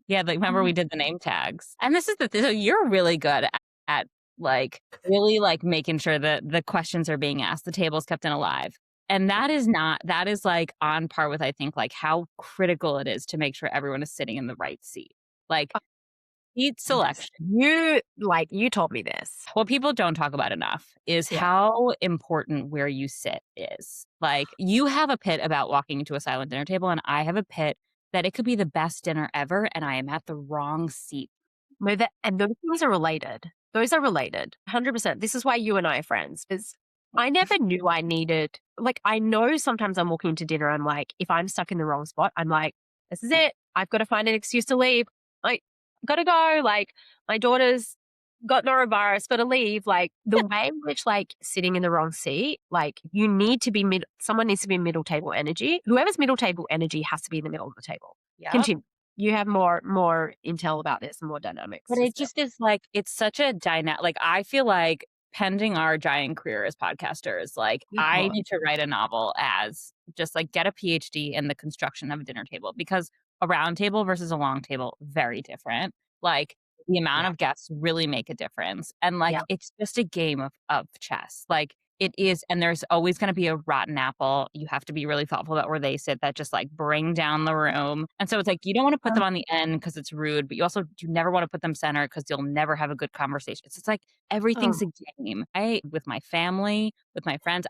B: Yeah, like, remember
A: Oh,
B: we did the name tags? And this is the thing so you're really good at, like, really, like, making sure that the questions are being asked, the table's kept in alive. And that is, like, on par with, I think, like, how critical it is to make sure everyone is sitting in the right seat. Like, seat
A: goodness.
B: selection.
A: You told me this.
B: What people don't talk about enough is
A: Yeah.
B: how important where you sit is. Like, you have a pit about walking into a silent dinner table, and I have a pit that it could be the best dinner ever, and I am at the wrong seat.
A: No, that and those things are related. Those are related, 100%. This is why you and I are friends, 'cause I never knew I needed like, I know sometimes I'm walking into dinner, I'm like, if I'm stuck in the wrong spot, I'm like, "This is it. I've gotta find an excuse to leave. Like, gotta go." Like, my daughter's got norovirus, gotta leave. Like, the way in which, like, sitting in the wrong seat, like, you need to be someone needs to be middle table energy. Whoever's middle table energy has to be in the middle of the table.
B: Yep.
A: Continue. You have more intel about this and more dynamics
B: But
A: to
B: it
A: say.
B: just is like it's such a like, I feel like pending our giant career as podcasters, like,
A: Oh
B: I
A: god.
B: need to write a novel as just, like, get a PhD in the construction of a dinner table because a round table versus a long table, very different. Like, the amount
A: Yeah,
B: of guests really make a difference, and, like,
A: yeah.
B: it's just a game of chess. Like, It is, and there's always gonna be a rotten apple. You have to be really thoughtful about where they sit that just, like, bring down the room, and so it's like, you don't wanna put them on the end because it's rude, but you never wanna put them center because 'cause you'll never have a good conversation. It's just like everything's
A: Oh,
B: a game. With my family, with my friends,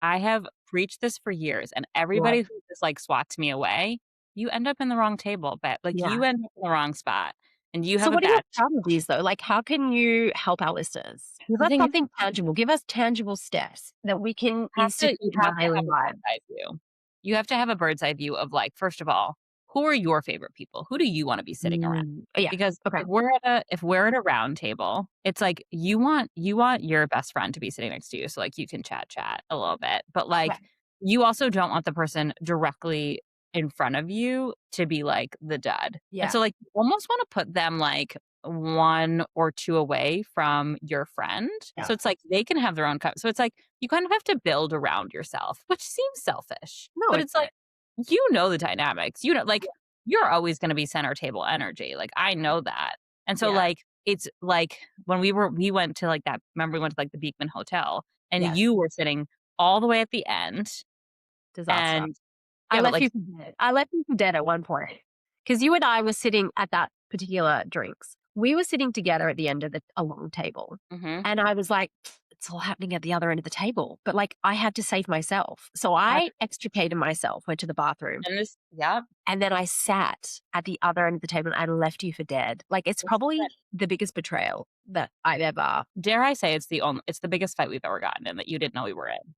B: I have preached this for years, and
A: right.
B: everybody who just, like, swats me away, you end up in the wrong table, but, like,
A: Yeah.
B: you end up in the wrong spot, and you
A: So
B: have a
A: what are your
B: bad
A: strategies though? Like, how can you help our listeners? Give
B: the
A: us
B: thing is
A: something tangible. Give us tangible steps that we can institute
B: you
A: in our
B: have to
A: daily
B: have a
A: lives.
B: bird's eye view. You have to have a bird's eye view of, like, first of all, who are your favorite people? Who do you wanna be sitting around?
A: Yeah.
B: Because
A: Okay.
B: if we're at a round table, it's like you want your best friend to be sitting next to you so, like, you can chat a little bit, but,
A: Okay.
B: like, you also don't want the person directly in front of you to be, like, the dud. And
A: Yeah.
B: so, like, you almost wanna put them, like, 1 or 2 away from your friend,
A: Yeah.
B: so it's like they can have their own so it's like you kind of have to build around yourself, which seems selfish,
A: No,
B: but
A: it's
B: it's like, you know the dynamics, like,
A: yeah.
B: you're always gonna be center table energy, like, I know that, and so,
A: Yeah.
B: like, it's like, when we went to, like, that remember we went to, like, the Beekman Hotel, and
A: Yes.
B: you were sitting all the way at the end,
A: Disaster.
B: and
A: I
B: yeah, but,
A: left
B: like
A: you for dead. I left you for dead at one point because you and I were sitting at that particular drinks. We were sitting together at the end of a long table,
B: mhm,
A: and I was like, "It's all happening at the other end of the table," but, like, I had to save myself. So I extricated myself, went to the bathroom,
B: and this yep,
A: and then I sat at the other end of the table and left you for dead. Like, it's
B: this
A: probably the biggest betrayal that I've ever.
B: dare I say it's the biggest fight we've ever gotten in that you didn't know we were in.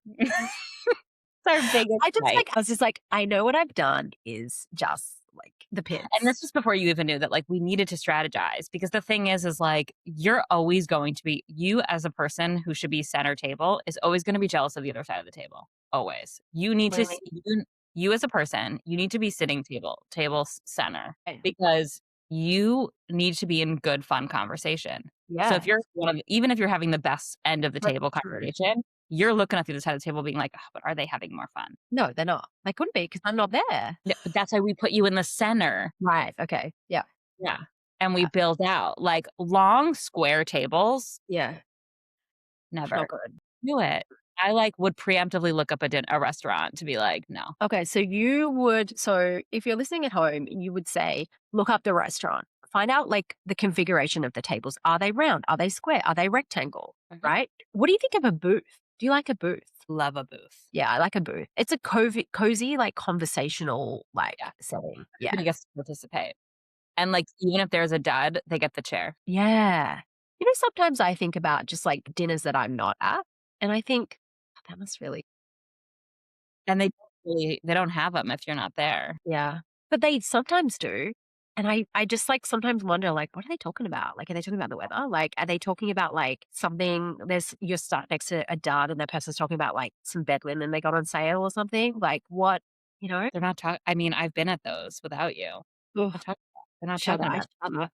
B: It's our biggest fight.
A: I was just like, "I know what I've done is just, like, the
B: And
A: pits."
B: this was before you even knew that, like, we needed to strategize because the thing is, like, you're always going to be you as a person who should be center table is always gonna be jealous of the other side of the table, always. You need to
A: Really?
B: s you as a person, you need to be sitting center
A: Okay.
B: because you need to be in good, fun conversation. So if you're
A: Yes.
B: even if you're having the best end of the
A: That's
B: table
A: true.
B: conversation, you're looking at the other side of the table being like, "Oh, but are they having more fun?"
A: No, they're not. They couldn't be because 'cause I'm not there.
B: No, but that's why we put you in the center.
A: Right, okay. Yeah,
B: Yeah, and we
A: yeah,
B: build out, like, long square tables,
A: yeah. Not
B: never.
A: good.
B: Do it. I, like, would preemptively look up a restaurant to be like, "No."
A: Okay, so if you're listening at home, you would say, look up the restaurant. Find out, like, the configuration of the tables. Are they round? Are they square? Are they rectangle?
B: Mhm.
A: Right? What do you think of a booth? Do you like a booth?
B: Love a booth.
A: Yeah, I like a booth. It's a cozy, like, conversational, like,
B: Yeah,
A: setting. Yeah.
B: everybody gets to participate, and, like, even if there's a dud, they get the chair,
A: Yeah. Sometimes I think about just, like, dinners that I'm not at, and I think, "Oh, that must really."
B: and they don't have them if you're not there.
A: Yeah. But they sometimes do, and I just, like, sometimes wonder, like, what are they talking about? Like, are they talking about the weather? Like, are they talking about, like, something you're sat next to a dad and that person's talking about, like, some bed linen they got on sale or something? Like, what, you know?
B: They're not talk I mean, I've been at those without you.
A: Ugh,
B: They're not
A: should
B: talking
A: I?
B: about
A: Shouldn't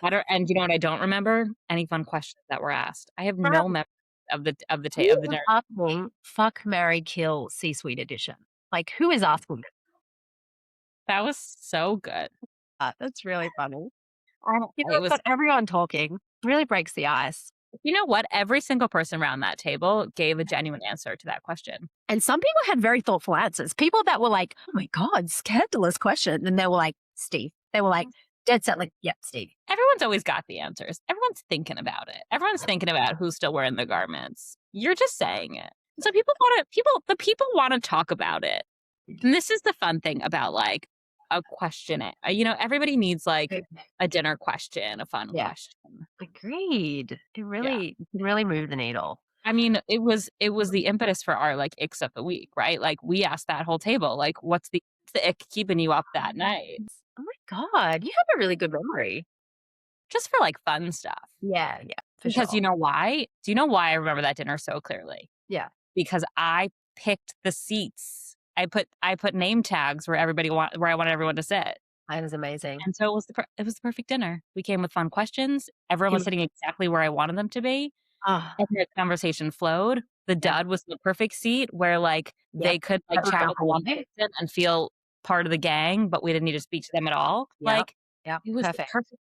B: I don't and you know what I don't remember? Any fun questions that were asked. I have
A: I?
B: no memory
A: Who
B: of the
A: is
B: dinner.
A: asking fuck, marry, kill C-suite edition? Like, who is asking
B: That was so good.
A: that? That's really funny.
B: It
A: It's
B: was
A: got everyone talking. Really breaks the ice.
B: you know what? Every single person around that table gave a genuine answer to that question.
A: And some people had very thoughtful answers. People that were like, "Oh my god, scandalous question," and they were like, "Steve." They were like, dead set, like, "Yep, Steve."
B: Everyone's always got the answers. Everyone's thinking about it. Everyone's thinking about who's still wearing the garments. You're just saying it. So the people wanna talk about it. And this is the fun thing about, like, a question everybody needs, like, a dinner question, a fun
A: Yeah,
B: question.
A: agreed.
B: Yeah.
A: It can really move the needle.
B: I mean, it was the impetus for our, like, icks of the week, right? Like, we asked that whole table, like, what's the ick keeping you up that night?
A: Oh my god, you have a really good memory.
B: Just for, like, fun stuff.
A: Yeah, yeah, for
B: Because
A: sure.
B: you know why? Do you know why I remember that dinner so clearly?
A: Yeah,
B: Because I picked the seats. I put name tags where I wanted everyone to sit.
A: that was amazing.
B: And so it was the perfect dinner. We came with fun questions. Everyone was
A: You
B: sitting exactly where I wanted them to be,
A: oh,
B: and the conversation flowed. The
A: yeah,
B: dud was the perfect seat where, like,
A: yep.
B: they could, like,
A: That was
B: chat
A: the
B: with the one
A: highlight.
B: person and feel part of the gang, but we didn't need to speak to them at all.
A: Yep,
B: Like,
A: yep,
B: it was the
A: perfect.
B: perfect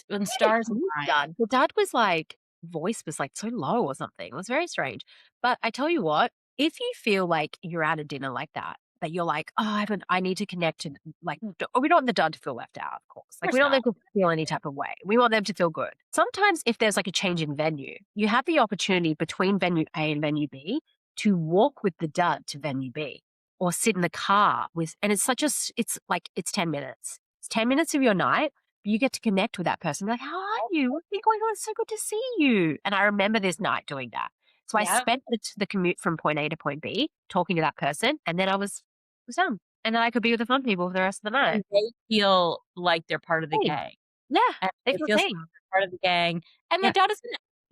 B: when
A: We had a
B: stars
A: cute
B: aligned.
A: dad. The dad was like voice was, like, so low or something. It was very strange. But I tell you what, if you feel like you're at a dinner like that, that you're like, "Oh, I need to connect to," like, we don't want the dud to feel left out, of course.
B: Of
A: Like, we
B: course
A: don't
B: not.
A: want them to feel any type of way. We want them to feel good. Sometimes if there's, like, a change in venue, you have the opportunity between venue A and venue B to walk with the dud to venue B or sit in the car with, and it's such a s it's like, it's 10 minutes. It's 10 minutes of your night, but you get to connect with that person. Be like, "How are you? What's been going on? It's so good to see you." And I remember this night doing that. So I
B: Yeah.
A: spent the commute from point A to point B talking to that person, and then I was done. And then I could be with the fun people for the rest of the night.
B: And they feel like they're part of the
A: Hey.
B: gang,
A: Yeah,
B: and
A: they
B: it
A: feel
B: feels like
A: seen.
B: they're part of the gang, and
A: Yeah,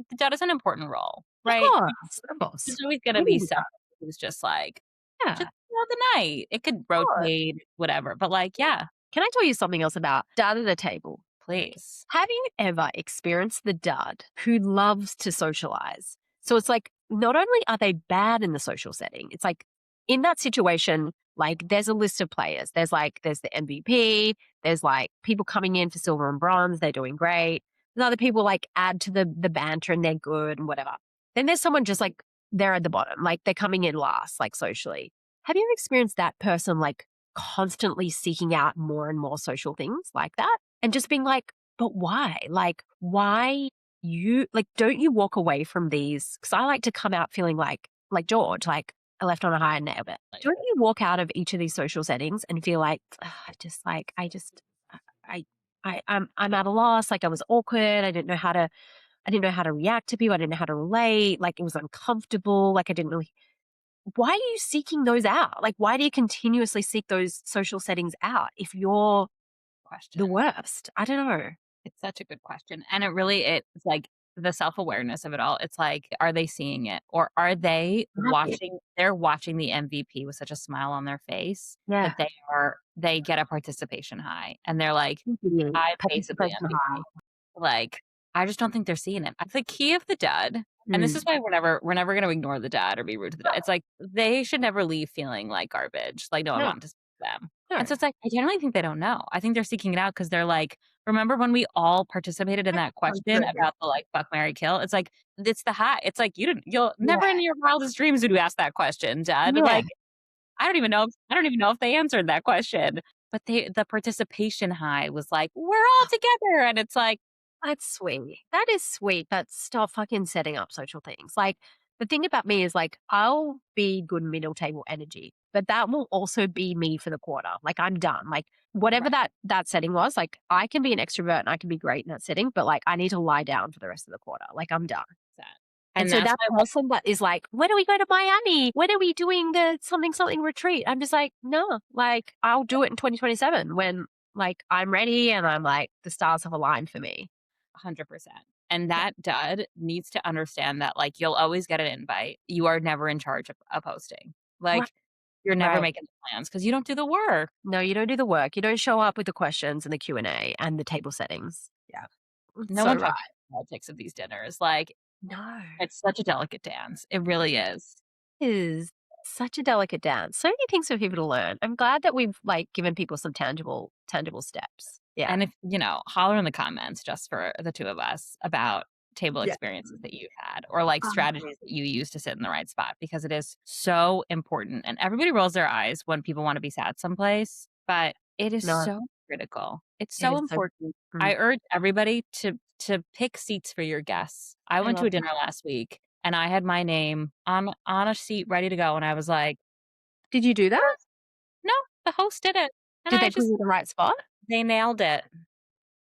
B: the dad is an important role,
A: of
B: right?
A: course, of
B: There's
A: course.
B: always gonna
A: We
B: be
A: need that.
B: someone who's just like,
A: Yeah,
B: just for the night. It could
A: of course.
B: rotate, whatever, but, like, yeah,
A: Can I tell you something else about dad at a table?
B: please.
A: Have you ever experienced the dud who loves to socialize? So it's like, not only are they bad in the social setting, it's like in that situation, like there's a list of players. There's the MVP, there's like people coming in for silver and bronze, they're doing great. There's other people like add to the banter and they're good and whatever. Then there's someone just like they're at the bottom, like they're coming in last, like socially. Have you ever experienced that person like constantly seeking out more and more social things like that? And just being like, but why? Like, why you like, don't you walk away from these? Because I like to come out feeling like George, like I left on a high and nailed it.
B: Like,
A: Don't you walk out of each of these social settings and feel like, "Ugh, just like, I, I'm at a loss. Like I was awkward. I didn't know how to react to people. I didn't know how to relate. Like it was uncomfortable. Like I didn't really, why are you seeking those out? Like, why do you continuously seek those social settings out if you're the
B: question.
A: worst? I don't know.
B: It's such a good question, and it's like the self-awareness of it all. It's like, are they seeing it, or are they
A: Right.
B: they're watching the MVP with such a smile on their face
A: Yeah.
B: that they get a participation high, and they're like,
A: Mhm.
B: "I'm basically
A: Participation high.
B: MVP." Like, I just don't think they're seeing it. The key of the dad, and this is
A: Mm.
B: why we're never gonna ignore the dad or be rude to the dad. It's like, they should never leave feeling like garbage, like no one
A: No,
B: wanted to see them.
A: no.
B: And so it's like, I generally think they don't know. I think they're seeking it out because 'cause they're like, remember when we all participated in that question
A: Absolutely.
B: about the, like, fuck, marry, kill? It's like, it's the high. It's like, you'll
A: Yeah.
B: never in your wildest dreams would you ask that question, dad.
A: Yeah.
B: Like, I don't even know if they answered that question. But the participation high was like, "We're all together," and it's like,
A: That's sweet. That is sweet, but stop fucking setting up social things. Like, the thing about me is like, I'll be good middle table energy, but that will also be me for the quarter. Like, I'm done. Like, whatever
B: right,
A: that setting was, like, I can be an extrovert and I can be great in that setting, but like, I need to lie down for the rest of the quarter. Like, I'm done.
B: that.
A: And
B: And
A: so
B: that's
A: that
B: why, like,
A: person that is like, "When do we go to Miami? When are we doing the something something retreat?" I'm just like, "No, like, I'll do it in 2027 when, like, I'm ready and I'm like, the stars have aligned for me."
B: 100%. And
A: Yeah.
B: that dud needs to understand that, like, you'll always get an invite. You are never in charge of hosting.
A: Right.
B: Like, you're never
A: Right.
B: making the plans because you don't do the work.
A: No, you don't do the work. You don't show up with the questions and the Q&A and the table settings. Yeah. It's
B: No
A: so
B: one
A: right.
B: talks about the politics of these dinners. Like,
A: No.
B: it's such a delicate dance. It really is.
A: It is such a delicate dance. So many things for people to learn. I'm glad that we've, like, given people some tangible steps. Yeah.
B: And if, holler in the comments just for the 2 of us about table
A: Yeah.
B: experiences that you've had or, like,
A: Um,
B: strategies that you use to sit in the right spot because it is so important, and everybody rolls their eyes when people wanna be sat someplace, but it is
A: no,
B: so critical. It's
A: it
B: so
A: is so
B: important.
A: mm,
B: I urge everybody to pick seats for your guests. I
A: I
B: went to
A: love
B: a dinner
A: that.
B: last week, and I had my name on a seat ready to go, and I was like,
A: Did you do that?
B: "No, the host did it." And
A: Did
B: I
A: they put
B: just
A: you in the right spot?
B: they nailed it.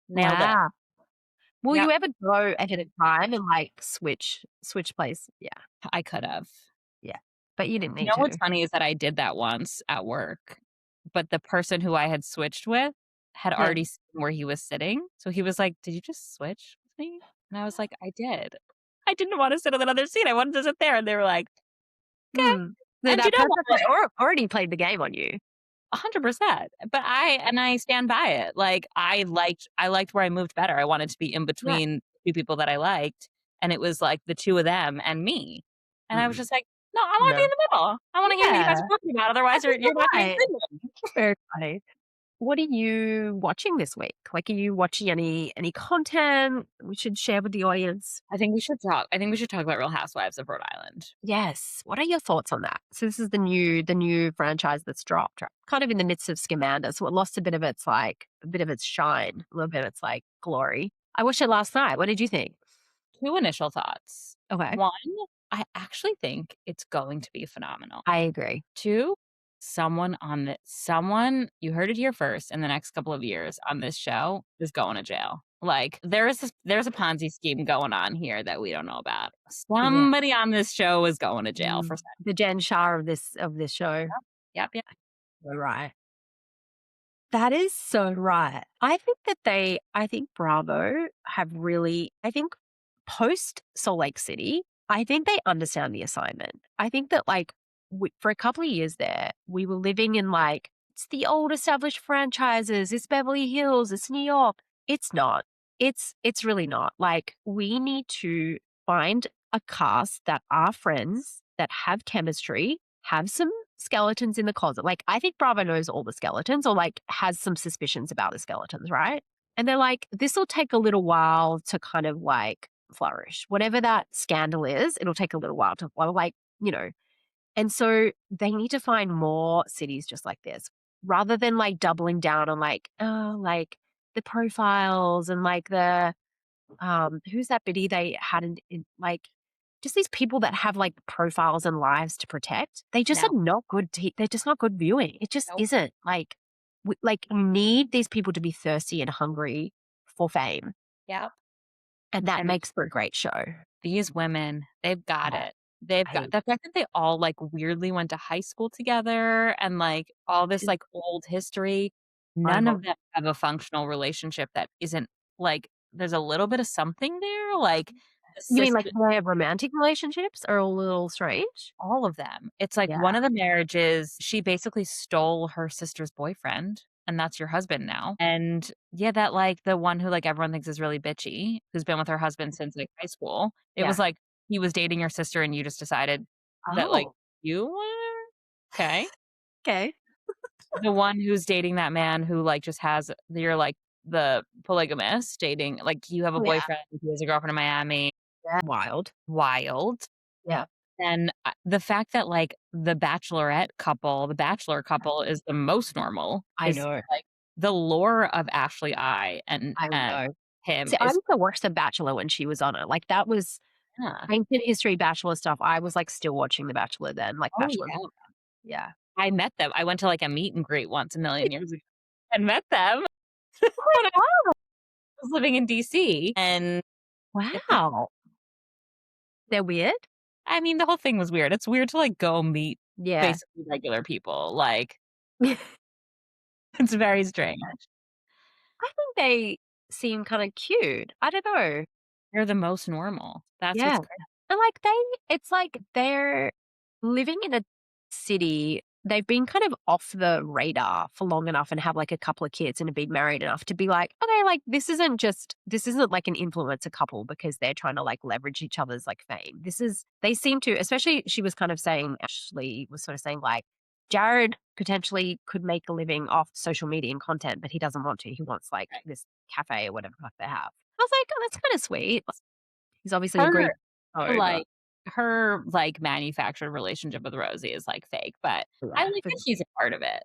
B: Nailed it.
A: Wow. Will
B: Yep,
A: you ever go ahead of time and, like, switch place? Yeah,
B: I could have.
A: yeah. But you didn't
B: You
A: need
B: know what's
A: to.
B: funny is that I did that once at work, but the person who I had switched with had
A: Yeah.
B: already seen where he was sitting, so he was like, "Did you just switch with me?" And I was like, "I did. I didn't wanna sit on another seat, I wanted to sit there," and they were like, "'Kay."
A: Mm. So
B: And you
A: that
B: know
A: person
B: what?
A: already played the game on you.
B: 100%, but I stand by it, like, I liked where I moved better, I wanted to be in
A: Right.
B: between 2 people that I liked, and it was, like, the 2 of them and me, and I was
A: Mm-mm.
B: just like, "No, I wanna be
A: No.
B: in the middle. I wanna hear what you
A: Yeah.
B: guys are talking about,
A: I
B: otherwise
A: think
B: you're
A: you're
B: not getting
A: right.
B: signal."
A: Very funny. what are you watching this week? Like, are you watching any content we should share with the audience?
B: I think we should talk about Real Housewives of Rhode Island.
A: Yes. What are your thoughts on that? So this is the new franchise that's dropped, right? Kind of in the midst of Scamander, so it lost a bit of its a bit of its shine, a little bit of its glory. I watched it last night. What did you think?
B: 2 initial thoughts.
A: Okay.
B: 1, I actually think it's going to be phenomenal.
A: I agree.
B: 2, someone you heard it here first, in the next couple of years on this show is going to jail. Like, there's a Ponzi scheme going on here that we don't know about.
A: Yeah.
B: Somebody on this show is going to jail for sex.
A: The Jen Shah of this show.
B: Yep, yep.
A: You're right. That is so right. I think Bravo have really, I think post Salt Lake City, I think they understand the assignment. I think that for a couple of years there, we were living in it's the old established franchises, it's Beverly Hills, it's New York. It's not. It's really not. Like, we need to find a cast that are friends, that have chemistry, have some skeletons in the closet. Like, I think Bravo knows all the skeletons or has some suspicions about the skeletons, right? And they're like, this will take a little while to kind of flourish. Whatever that scandal is, it'll take a little while to And so they need to find more cities just like this rather than doubling down on the profiles and who's that biddy they had just these people that have profiles and lives to protect. They just are
B: No.
A: not good. They're just not good viewing. It just
B: Nope.
A: isn't you need these people to be thirsty and hungry for fame,
B: Yep.
A: and that
B: And
A: makes for a great show.
B: these women, they've got
A: Yeah,
B: it. They've got
A: I
B: the fact that they all, weirdly went to high school together and, all this, old history.
A: I
B: None
A: hope.
B: of them have a functional relationship that isn't, there's a little bit of something there, the
A: You mean
B: sister
A: they have romantic relationships are a little strange?
B: all of them. It's like
A: Yeah.
B: one of the marriages, she basically stole her sister's boyfriend, and that's your husband now. And yeah, that the one who everyone thinks is really bitchy, who's been with her husband since high school. It was
A: Yeah.
B: like he was dating your sister and you just decided that
A: Oh,
B: you were okay.
A: okay.
B: The one who's dating that man who just has you're the polygamist dating you have a
A: Oh, yeah.
B: boyfriend, he has a girlfriend in Miami.
A: Yeah. Wild.
B: Wild.
A: Yeah.
B: And, the fact that, the bachelor couple is the most normal
A: I
B: is,
A: know.
B: the lore of Ashley I
A: I
B: and
A: know.
B: him
A: See, I
B: is
A: used to watch The Bachelor when she was on it. That was
B: yeah.
A: ancient history Bachelor stuff. I was, still watching The Bachelor then,
B: Oh,
A: Bachelor.
B: yeah.
A: Yeah.
B: I met them. I went to, a meet and greet once a million years ago and met them
A: Oh
B: when I
A: my
B: was living in DC, and
A: god.
B: it's
A: Wow. They're weird?
B: I mean, the whole thing was weird. It's weird to, go meet
A: Yeah.
B: basically regular people, it's very strange.
A: I think they seem kinda cute. I don't know.
B: They're the most normal. That's what's
A: Yeah.
B: crazy.
A: And, it's like they're living in a city. They've been kind of off the radar for long enough and have, a couple of kids and have been married enough to be like, "Okay, this isn't like an influencer couple because they're trying to, leverage each other's, fame." They seem to, especially she was kind of saying Ashley was sort of saying, Jared potentially could make a living off social media and content, but he doesn't want to. He wants,
B: Right.
A: this cafe or whatever the fuck they have. I was like, "Oh, that's kinda sweet." He's obviously agreed.
B: Her
A: But
B: manufactured relationship with Rosie is, fake, but I
A: yeah,
B: like that she's a part of it.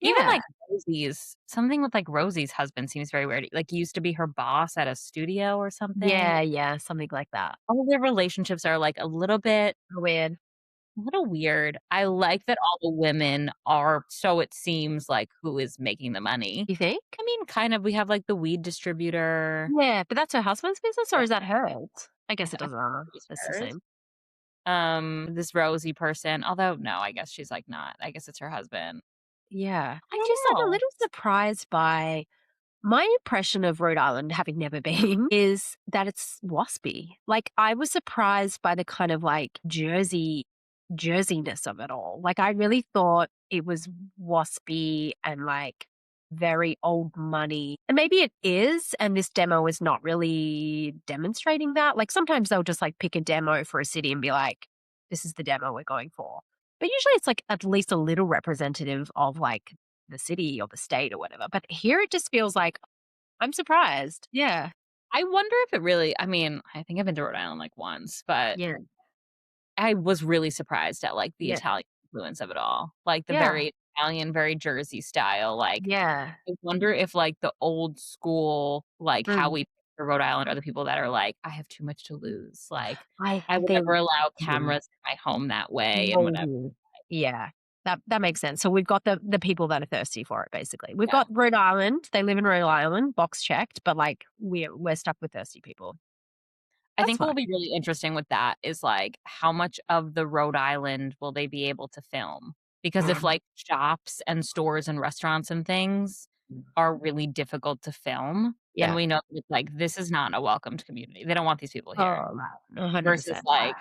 B: Even,
A: yeah,
B: Rosie's something with, Rosie's husband seems very weird. He used to be her boss at a studio or something.
A: yeah, yeah, something like that.
B: All their relationships are,
A: Weird.
B: a little weird. I like that all the women are so it seems who is making the money.
A: You think?
B: I mean, kind of, we have, the weed distributor.
A: Yeah, but that's her husband's business, or
B: Yeah,
A: is that hers? I guess it
B: I
A: doesn't matter.
B: think it's
A: It's the
B: hers.
A: same.
B: This Rosie person, although no, I guess she's, not. I guess it's her husband.
A: Yeah.
B: I
A: I'm a
B: don't know.
A: little surprised by my impression of Rhode Island, having never been, is that it's waspy. I was surprised by the kind of Jerseyness of it all. I really thought it was waspy and very old money. And maybe it is, and this demo is not really demonstrating that. Sometimes they'll just pick a demo for a city and be like, this is the demo we're going for. But usually it's at least a little representative of the city or the state or whatever. But here it just feels like I'm surprised. Yeah.
B: I wonder if it really I mean, I think I've been to Rhode Island, like, once, but
A: Yeah.
B: I was really surprised at, like, the
A: Yeah.
B: Italian influence of it all, like, the
A: Yeah.
B: very Italian, very Jersey style, like,
A: Yeah.
B: I wonder if, like, the old school, like, how
A: Mm.
B: we picture Rhode Island are the people that are like, "I have too much to lose," like,
A: I
B: "I would never
A: think
B: allow
A: mm,
B: cameras in my home that way," and whatever.
A: maybe. Yeah. That makes sense. So we've got the people that are thirsty for it, basically. We've
B: Yeah.
A: got Rhode Island. They live in Rhode Island, box checked, but like we're stuck with thirsty people.
B: I
A: That's
B: think what will
A: fine.
B: be really interesting with that is, like, how much of the Rhode Island will they be able to film? Because if,
A: Mm.
B: like, shops and stores and restaurants and things are really difficult to film, then
A: Yeah.
B: we know that it's like, this is not a welcomed community. They don't want these people here.
A: Oh, right.
B: Versus,
A: 100%.
B: like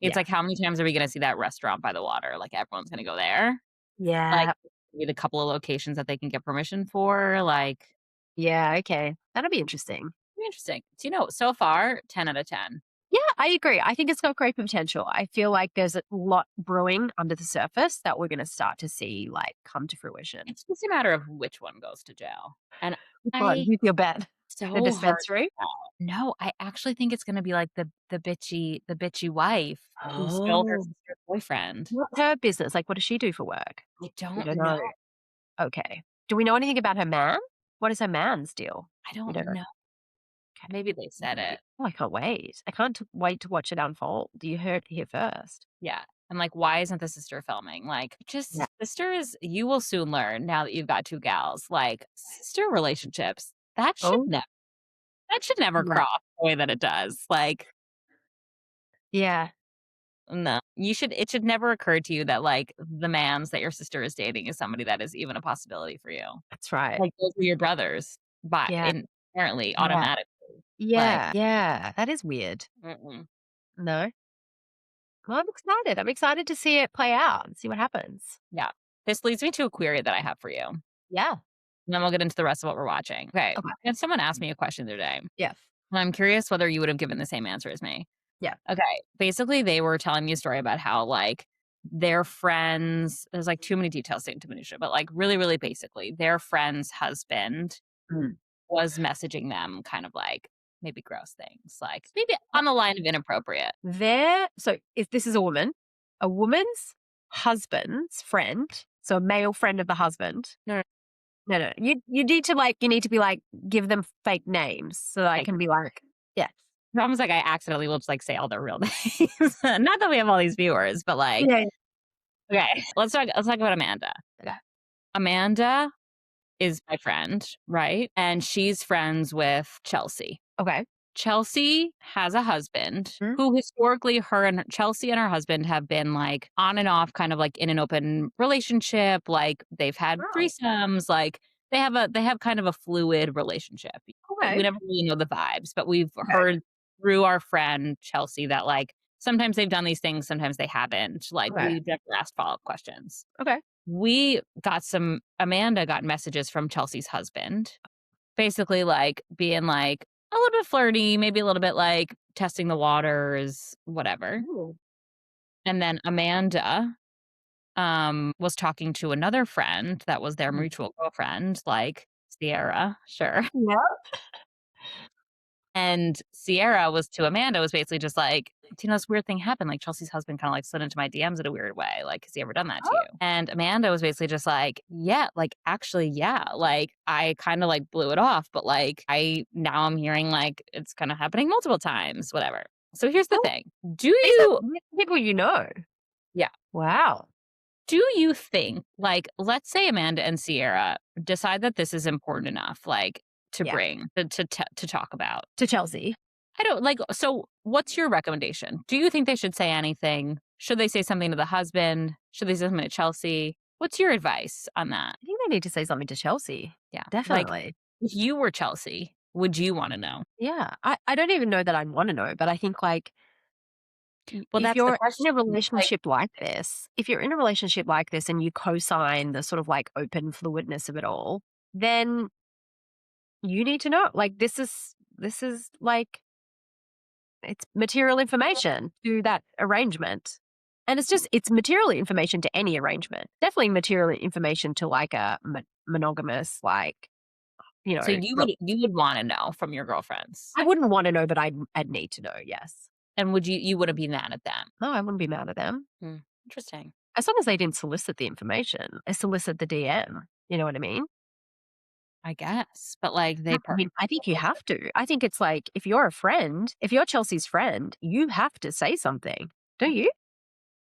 B: it's
A: Yeah.
B: like, how many times are we gonna see that restaurant by the water? Like, everyone's gonna go there? Like,
A: Yeah.
B: maybe the couple of locations that they can get permission for, like,
A: Yeah, okay. That'll be interesting.
B: interesting. So, so far, 10 out of 10.
A: Yeah, I agree. I think it's got great potential. I feel like there's a lot brewing under the surface that we're gonna start to see, like, come to fruition.
B: It's just a matter of which one goes to jail, and
A: Which one?
B: I
A: Who's your bet? The
B: so hard to
A: dispensary?
B: tell. No, I actually think it's gonna be, like, the bitchy wife who stole her
A: Oh.
B: sister's boyfriend.
A: What's her business? Like, what does she do for work?
B: I
A: You
B: don't
A: don't
B: know.
A: know. Okay. Do we know anything about her man? What is her man's deal?
B: I
A: You
B: don't
A: don't know.
B: know.
A: Okay.
B: Maybe they said it.
A: Oh, I can't wait. I can't wait to watch it unfold. You heard it here first.
B: Yeah. I'm like, "Why isn't the sister filming?" Like,
A: Yeah.
B: just sisters you will soon learn now that you've got 2 gals, like, sister relationships,
A: Oh,
B: that should never
A: yeah.
B: cross the way that it does. Like,
A: Yeah,
B: no. It should never occur to you that, like, the mans that your sister is dating is somebody that is even a possibility for you.
A: that's right.
B: Like, those are your brothers, but
A: Yeah.
B: inherently,
A: Yeah.
B: automatically. Like,
A: Yeah. Yeah. That is weird.
B: mm-mm.
A: No? Well, I'm excited. I'm excited to see it play out and see what happens.
B: Yeah. This leads me to a query that I have for you, and
A: Yeah.
B: then we'll get into the rest of what we're watching. Okay.
A: Okay.
B: And someone asked me a question the other day,
A: Yeah.
B: and I'm curious whether you would have given the same answer as me.
A: Yeah.
B: Okay. Basically, they were telling me a story about how, like, their friends there's, like, too many details to get into minutia, but, like, really, really basically, their friend's husband
A: Mm.
B: was messaging them kind of, like, maybe gross things, like, maybe on the line of inappropriate.
A: So if this is a woman's husband's friend, so a male friend of the husband.
B: No, no,
A: No, no. You need to be like, give them fake names so that I
B: like,
A: can be like, yeah.
B: it's almost like I accidentally will just, like, say all their real names. Not that we have all these viewers, but, like,
A: Yeah.
B: okay, let's talk about Amanda.
A: Okay.
B: Amanda is my friend, right? And she's friends with Chelsea.
A: Okay.
B: Chelsea has a husband
A: Mm.
B: who historically Chelsea and her husband have been, like, on and off kind of, like, in an open relationship, like, they've had
A: Wow.
B: threesomes, like, they have kind of a fluid relationship.
A: Okay.
B: We never really know the vibes, but we've
A: Okay.
B: heard through our friend Chelsea that, like, sometimes they've done these things, sometimes they haven't. Like,
A: Okay.
B: we've never asked follow-up questions.
A: Okay.
B: Amanda got messages from Chelsea's husband, basically, like, being, like, a little bit flirty, maybe a little bit, like, testing the waters, whatever.
A: Ooh.
B: And then Amanda, was talking to another friend that was their
A: Mm.
B: mutual girlfriend, like, Sierra, sure.
A: Yeah.
B: And Sierra was to Amanda was basically just like, "Do you know this weird thing happened? Like, Chelsea's husband kinda, like, slid into my DMs in a weird way. Like, has he ever done that to you?"
A: Oh,
B: And Amanda was basically just like, "Yeah, like, actually, yeah. Like, I kinda, like, blew it off, but, like, I'm hearing, like, it's kinda happening multiple times, whatever." So here's the
A: oh,
B: thing.
A: these are people you know.
B: Yeah.
A: Wow.
B: Do you think, like, let's say Amanda and Sierra decide that this is important enough, like, to
A: Yeah.
B: bring to talk about.
A: To Chelsea.
B: I don't like so what's your recommendation? Do you think they should say anything? Should they say something to the husband? Should they say something to Chelsea? What's your advice on that?
A: I think they need to say something to Chelsea.
B: Yeah. Like,
A: Definitely.
B: if you were Chelsea, would you wanna know?
A: Yeah. I don't even know that I'd want to know, but I think like
B: Well,
A: if
B: that's the
A: you're in a
B: question. Like,
A: relationship like this, if you're in a relationship like this and you co-sign the sort of like open fluidness of it all, then you need to know. Like this is like it's material information to that arrangement. And it's material information to any arrangement. Definitely material information to like a monogamous, like,
B: So you would wanna know from your girlfriends,
A: I wouldn't want to know, but I'd need to know. Yes.
B: and you wouldn't be mad at them?
A: No, I wouldn't be mad at them
B: Hmm, interesting.
A: as long as they didn't solicit the information. I solicit the DM. You know what I mean?
B: I guess, but, like,
A: Yeah,
B: they
A: I mean, I think you have to. I think it's like if you're a friend, if you're Chelsea's friend, you have to say something, don't you?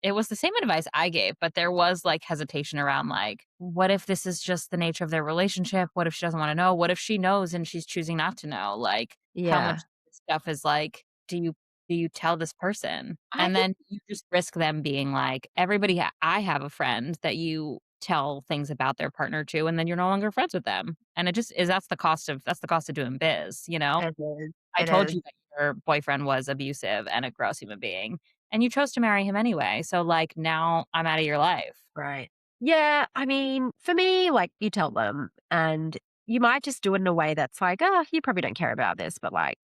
B: It was the same advice I gave, but there was, like, hesitation around, like, what if this is just the nature of their relationship? What if she doesn't wanna know? What if she knows and she's choosing not to know? Like, how much
A: Yeah.
B: stuff is, like, do you tell this person?
A: I
B: And
A: think
B: then you just risk them being like, everybody I have a friend that you tell things about their partner to, and then you're no longer friends with them. And it just is that's the cost of doing biz, you know?
A: it is.
B: I
A: It
B: told
A: is.
B: you that your boyfriend was abusive and a gross human being, and you chose to marry him anyway, so, like, now I'm out of your life.
A: Right. Yeah, I mean, for me, like, you tell them, and you might just do it in a way that's like, "Oh, you probably don't care about this, but, like,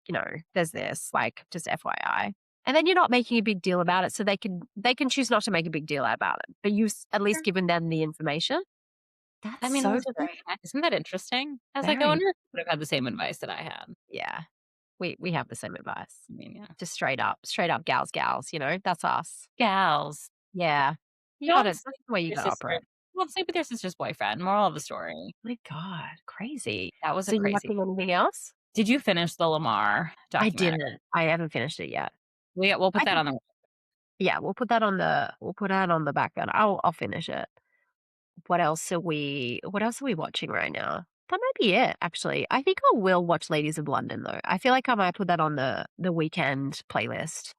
A: there's this, like, just FYI." And then you're not making a big deal about it, so they can choose not to make a big deal about it, but you've at least
B: Sure.
A: given them the information.
B: I
A: That's
B: mean,
A: so
B: listen,
A: great.
B: isn't that interesting? I was like, I
A: Very.
B: wonder if you would have had the same advice that I had.
A: Yeah. We have the same advice.
B: I mean, yeah.
A: Just straight up gals, gals, that's us.
B: Gals.
A: Yeah. You
B: Don't
A: gotta that's
B: sleep
A: the way
B: with
A: you
B: your
A: gotta
B: sister.
A: operate.
B: Don't sleep with your sister's boyfriend. Moral of the story.
A: My god, crazy.
B: That was a
A: So you
B: crazy.
A: watching anything else?
B: Did you finish the Lamar
A: I
B: documentary?
A: didn't. I haven't finished it yet.
B: We'll put
A: I
B: that
A: think
B: on the
A: yeah, we'll put that on the back burner. I'll finish it. What else are we watching right now? That might be it, actually. I think I will watch Ladies of London, though. I feel like I might put that on the weekend playlist.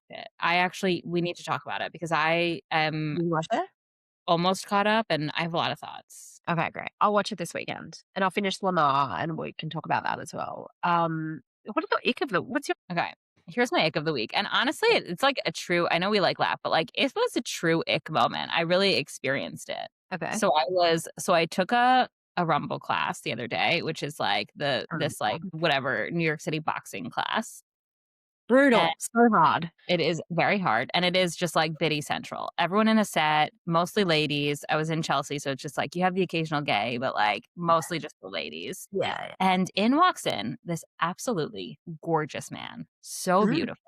B: we need to talk about it because I am
A: You watch it?
B: almost caught up and I have a lot of thoughts.
A: Okay, great. I'll watch it this weekend, and I'll finish Lamar, and we can talk about that as well. What are your ick of the what's your
B: Okay. Here's my ick of the week. And honestly, it's like a true, I know we like laugh, but like it was a true ick moment. I really experienced it.
A: okay.
B: So I took a Rumble class the other day, which is like
A: Um,
B: this like whatever New York City boxing class.
A: Brutal, so hard.
B: It is very hard, and it is just, like, biddy central. Everyone in a set, mostly ladies. I was in Chelsea, so it's just, like, you have the occasional gay, but, like, mostly just the ladies.
A: Yeah.
B: And in walks in this absolutely gorgeous man, so
A: Mm,
B: beautiful.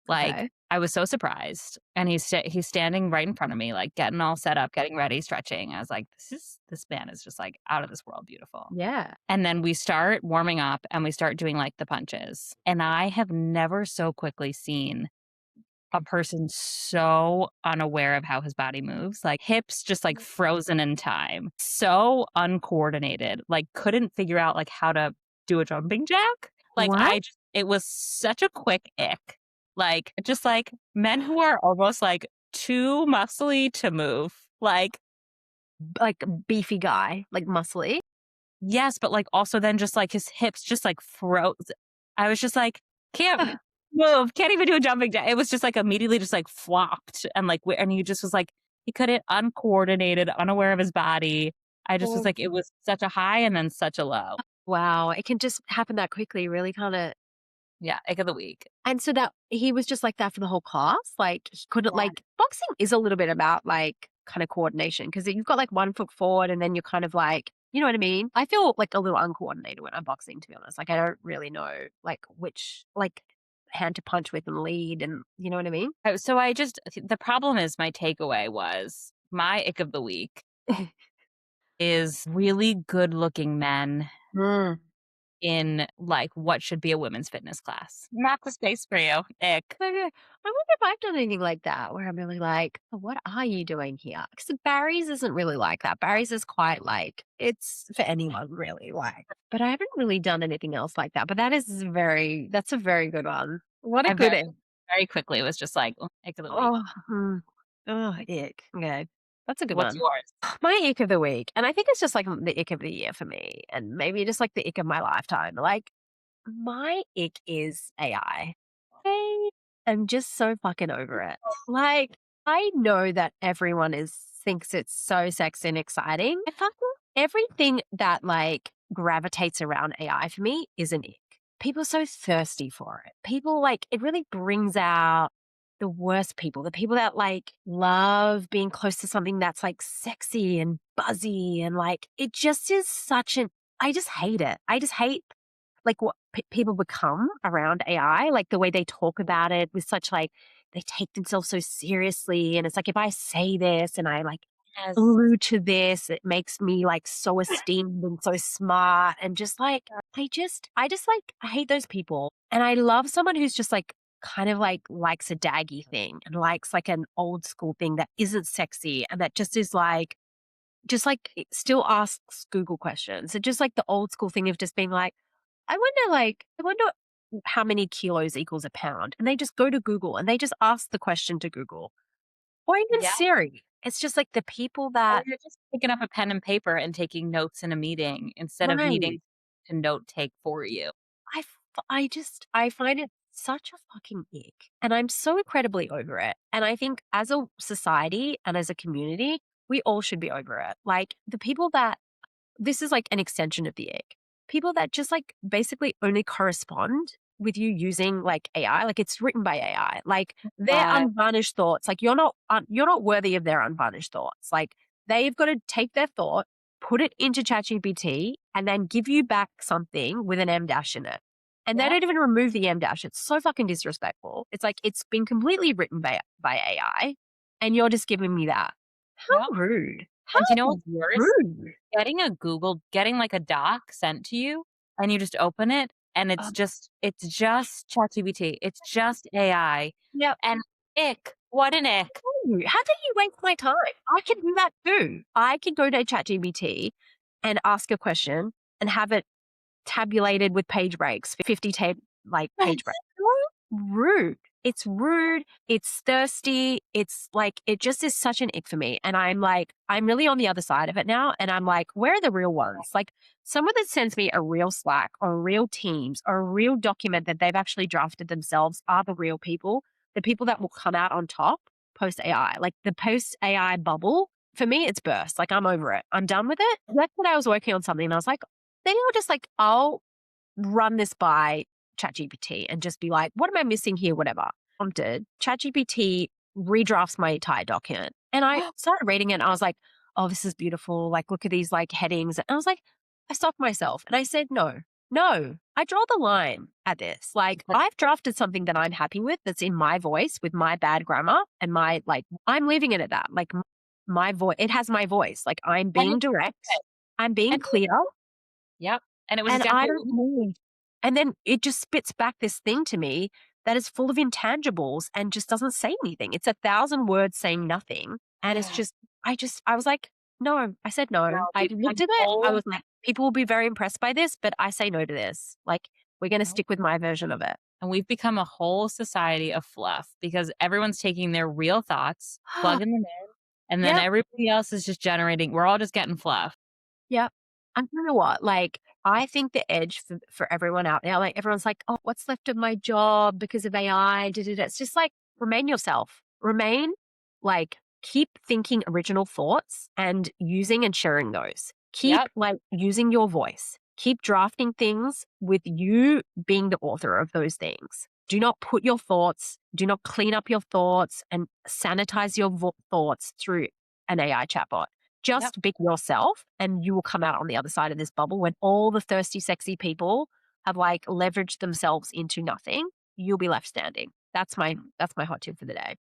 B: Like,
A: okay.
B: I was so surprised, and he's standing right in front of me, like, getting all set up, getting ready, stretching. I was like, this man is just, like, out of this world beautiful."
A: Yeah.
B: And then we start warming up, and we start doing, like, the punches, and I have never so quickly seen a person so unaware of how his body moves, like hips just like frozen in time, so uncoordinated, like couldn't figure out like how to do a jumping jack. Like
A: What?
B: it was such a quick ick. Like just like men who are almost like too muscly to move. Like
A: Like, beefy guy, like, muscly?
B: yes, but like also then just like his hips just like froze. I was just like, can't move, can't even do a jumping jack. It was just like immediately just like flopped and like, and he just was like, he couldn't, uncoordinated, unaware of his body. I just was
A: Oh.
B: like, it was such a high and then such a low.
A: Wow, it can just happen that quickly, really kinda
B: Yeah, ick of the week.
A: and so that he was just like that for the whole class? Like, he couldn't like boxing is a little bit about, like, kinda coordination because you've got, like, 1 foot forward and then you're kind of like you know what I mean? I feel, like, a little uncoordinated when I'm boxing, to be honest. Like, I don't really know, like, which like, hand to punch with and lead and you know what I mean?
B: So the problem is my takeaway was my ick of the week is really good looking men
A: Mm.
B: in like what should be a women's fitness class. Not the space for you. Ick.
A: Okay. I wonder if I've done anything like that where I'm really like, "Oh, what are you doing here?" Because Barry's isn't really like that. Barry's is quite like, it's for anyone really, like but I haven't really done anything else like that, but that's a very good one. What a
B: I
A: good
B: very,
A: egg.
B: very quickly was just like, "Oh, ick of the week."
A: Oh, oh, ick. Okay. That's a good
B: What's
A: one.
B: yours?
A: My ick of the week, and I think it's just like the ick of the year for me, and maybe just like the ick of my lifetime. Like, my ick is AI. I am just so fucking over it. Like, I know that everyone is thinks it's so sexy and exciting. I fucking everything that like gravitates around AI for me is an ick. People are so thirsty for it. People like it really brings out the worst people, the people that like love being close to something that's like sexy and buzzy and like it just is such an I just hate it. I just hate like what people become around AI, like the way they talk about it with such like they take themselves so seriously and it's like if I say this and I like
B: Yes.
A: allude to this, it makes me like so esteemed and so smart and just like I just like I hate those people. And I love someone who's just like kind of like likes a daggy thing and likes like an old school thing that isn't sexy and that just is like it still asks Google questions. It's just like the old school thing of just being like, I wonder how many kilos equals a pound. And they just go to Google and they just ask the question to Google or even
B: Yeah.
A: Siri. It's just like the people
B: Or
A: that
B: you're just picking up a pen and paper and taking notes in a meeting instead of needing
A: right.
B: to note take for you.
A: I find it such a fucking ick, and I'm so incredibly over it. And I think as a society and as a community, we all should be over it. Like the people that this is like an extension of the ick. People that just like basically only correspond with you using like AI, like it's written by AI, like their
B: Uh,
A: unvarnished thoughts, like you're not worthy of their unvarnished thoughts. Like they've got to take their thought, put it into ChatGPT, and then give you back something with an M dash in it. And they
B: yeah,
A: don't even remove the M dash. It's so fucking disrespectful. It's like it's been completely written by AI, and you're just giving me that.
B: yeah.
A: How rude! How
B: And do you know what's worse?
A: rude!
B: Getting like a doc sent to you and you just open it and it's just ChatGPT. It's just AI.
A: Yep.
B: And ick. What an ick.
A: Ooh, how dare you waste my time? I can do that too. I can go to ChatGPT and ask a question and have it tabulated with page breaks, 50 like page breaks.
B: Yes.
A: So rude. It's rude. It's thirsty. It's like, it just is such an ick for me. And I'm like, I'm really on the other side of it now. And I'm like, where are the real ones? Like someone that sends me a real Slack or real Teams or a real document that they've actually drafted themselves are the real people, the people that will come out on top post AI. Like the post AI bubble, for me, it's burst. Like I'm over it. I'm done with it. That's when I was working on something and I was like, then you're just like, I'll run this by ChatGPT and just be like, what am I missing here? Whatever. Prompted. ChatGPT redrafts my entire document. And I started reading it and I was like, oh, this is beautiful. Like, look at these like headings. And I was like, I stopped myself and I said, no, I draw the line at this. Like,
B: But
A: I've drafted something that I'm happy with that's in my voice with my bad grammar and my, like, I'm leaving it at that. Like, my voice, it has my voice. Like, I'm
B: and
A: being
B: it's
A: direct,
B: perfect.
A: I'm being
B: And
A: clear,
B: yep. And it was
A: and I
B: exactly
A: don't need and then it just spits back this thing to me that is full of intangibles and just doesn't say anything. It's 1,000 words saying nothing. And it's
B: yeah.
A: just, I was like, no, I said
B: No,
A: no. I
B: we've
A: looked
B: done
A: at it. I
B: whole
A: was like, people will be very impressed by this, but I say no to this. Like, we're going to
B: nope.
A: stick with my version of it.
B: And we've become a whole society of fluff because everyone's taking their real thoughts, plugging them in, and then
A: Yep.
B: everybody else is just generating we're all just getting fluff.
A: Yep. And you know what? Like, I think the edge for everyone out there, like everyone's like, oh, what's left of my job because of AI? Da, da, da. It's just like, remain yourself. Remain like, keep thinking original thoughts and using and sharing those. Keep
B: Yep.
A: like using your voice. Keep drafting things with you being the author of those things. Do not put your thoughts, do not clean up your thoughts and sanitize your thoughts through an AI chatbot.
B: Yep.
A: Just be yourself and you will come out on the other side of this bubble when all the thirsty, sexy people have like leveraged themselves into nothing. You'll be left standing. That's my hot tip for the day.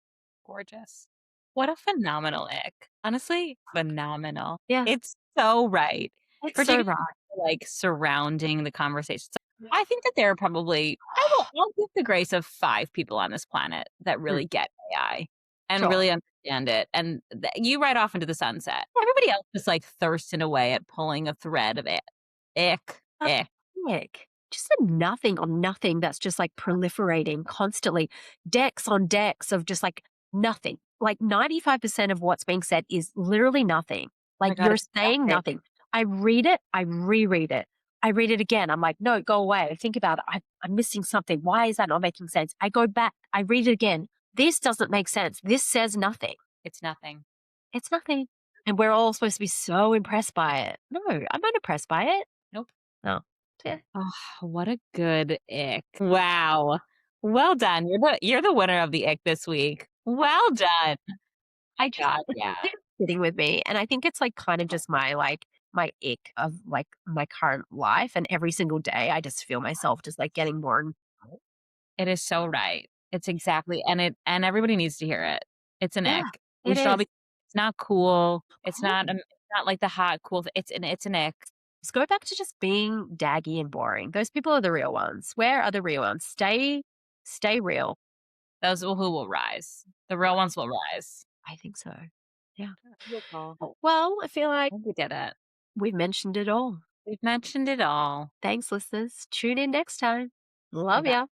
B: Gorgeous. What a phenomenal ick. Honestly, phenomenal.
A: Yeah,
B: It's so right.
A: it's so
B: Particularly,
A: right.
B: like, surrounding the conversation. So I think that there are probably I'll give the grace of 5 people on this planet that
A: Mm,
B: really get AI and
A: sure.
B: really understand it, and you ride off into the sunset. Everybody else is, like, thirsting away at pulling a thread of it. Ick,
A: Uh,
B: ick.
A: Heck, just a nothing on nothing that's just like proliferating constantly. Decks on decks of just like nothing. Like 95% of what's being said is literally nothing.
B: Oh my
A: Like
B: god,
A: you're
B: it's
A: saying
B: nothing.
A: nothing. I read it, I reread it. I read it again. I'm like, no, go away. I think about it. I'm missing something. Why is that not making sense? I go back. I read it again. This doesn't make sense. This says nothing.
B: It's nothing.
A: It's nothing. And we're all supposed to be so impressed by it. No, I'm not impressed by it.
B: Nope.
A: No. Yeah.
B: Oh, what a good ick. Wow. Well done. You're the winner of the ick this week. Well done.
A: I just
B: God, yeah.
A: sitting with me, and I think it's, like, kind of just my ick of, like, my current life, and every single day, I just feel myself just, like, getting more and
B: It is so right. It's exactly and everybody needs to hear it. It's an
A: yeah,
B: ick. We
A: it
B: should all
A: is.
B: be it's not cool.
A: Cool.
B: It's not like the hot, cool it's an ick.
A: Just go back to just being daggy and boring. Those people are the real ones. Where are the real ones? Stay real.
B: Those who will rise. The real ones will rise.
A: I think so. Yeah.
B: Good call.
A: Well, I feel
B: I
A: like
B: think we did it.
A: we've mentioned it all.
B: We've mentioned it all.
A: Thanks, listeners. Tune in next time. Love
B: Bye.
A: ya.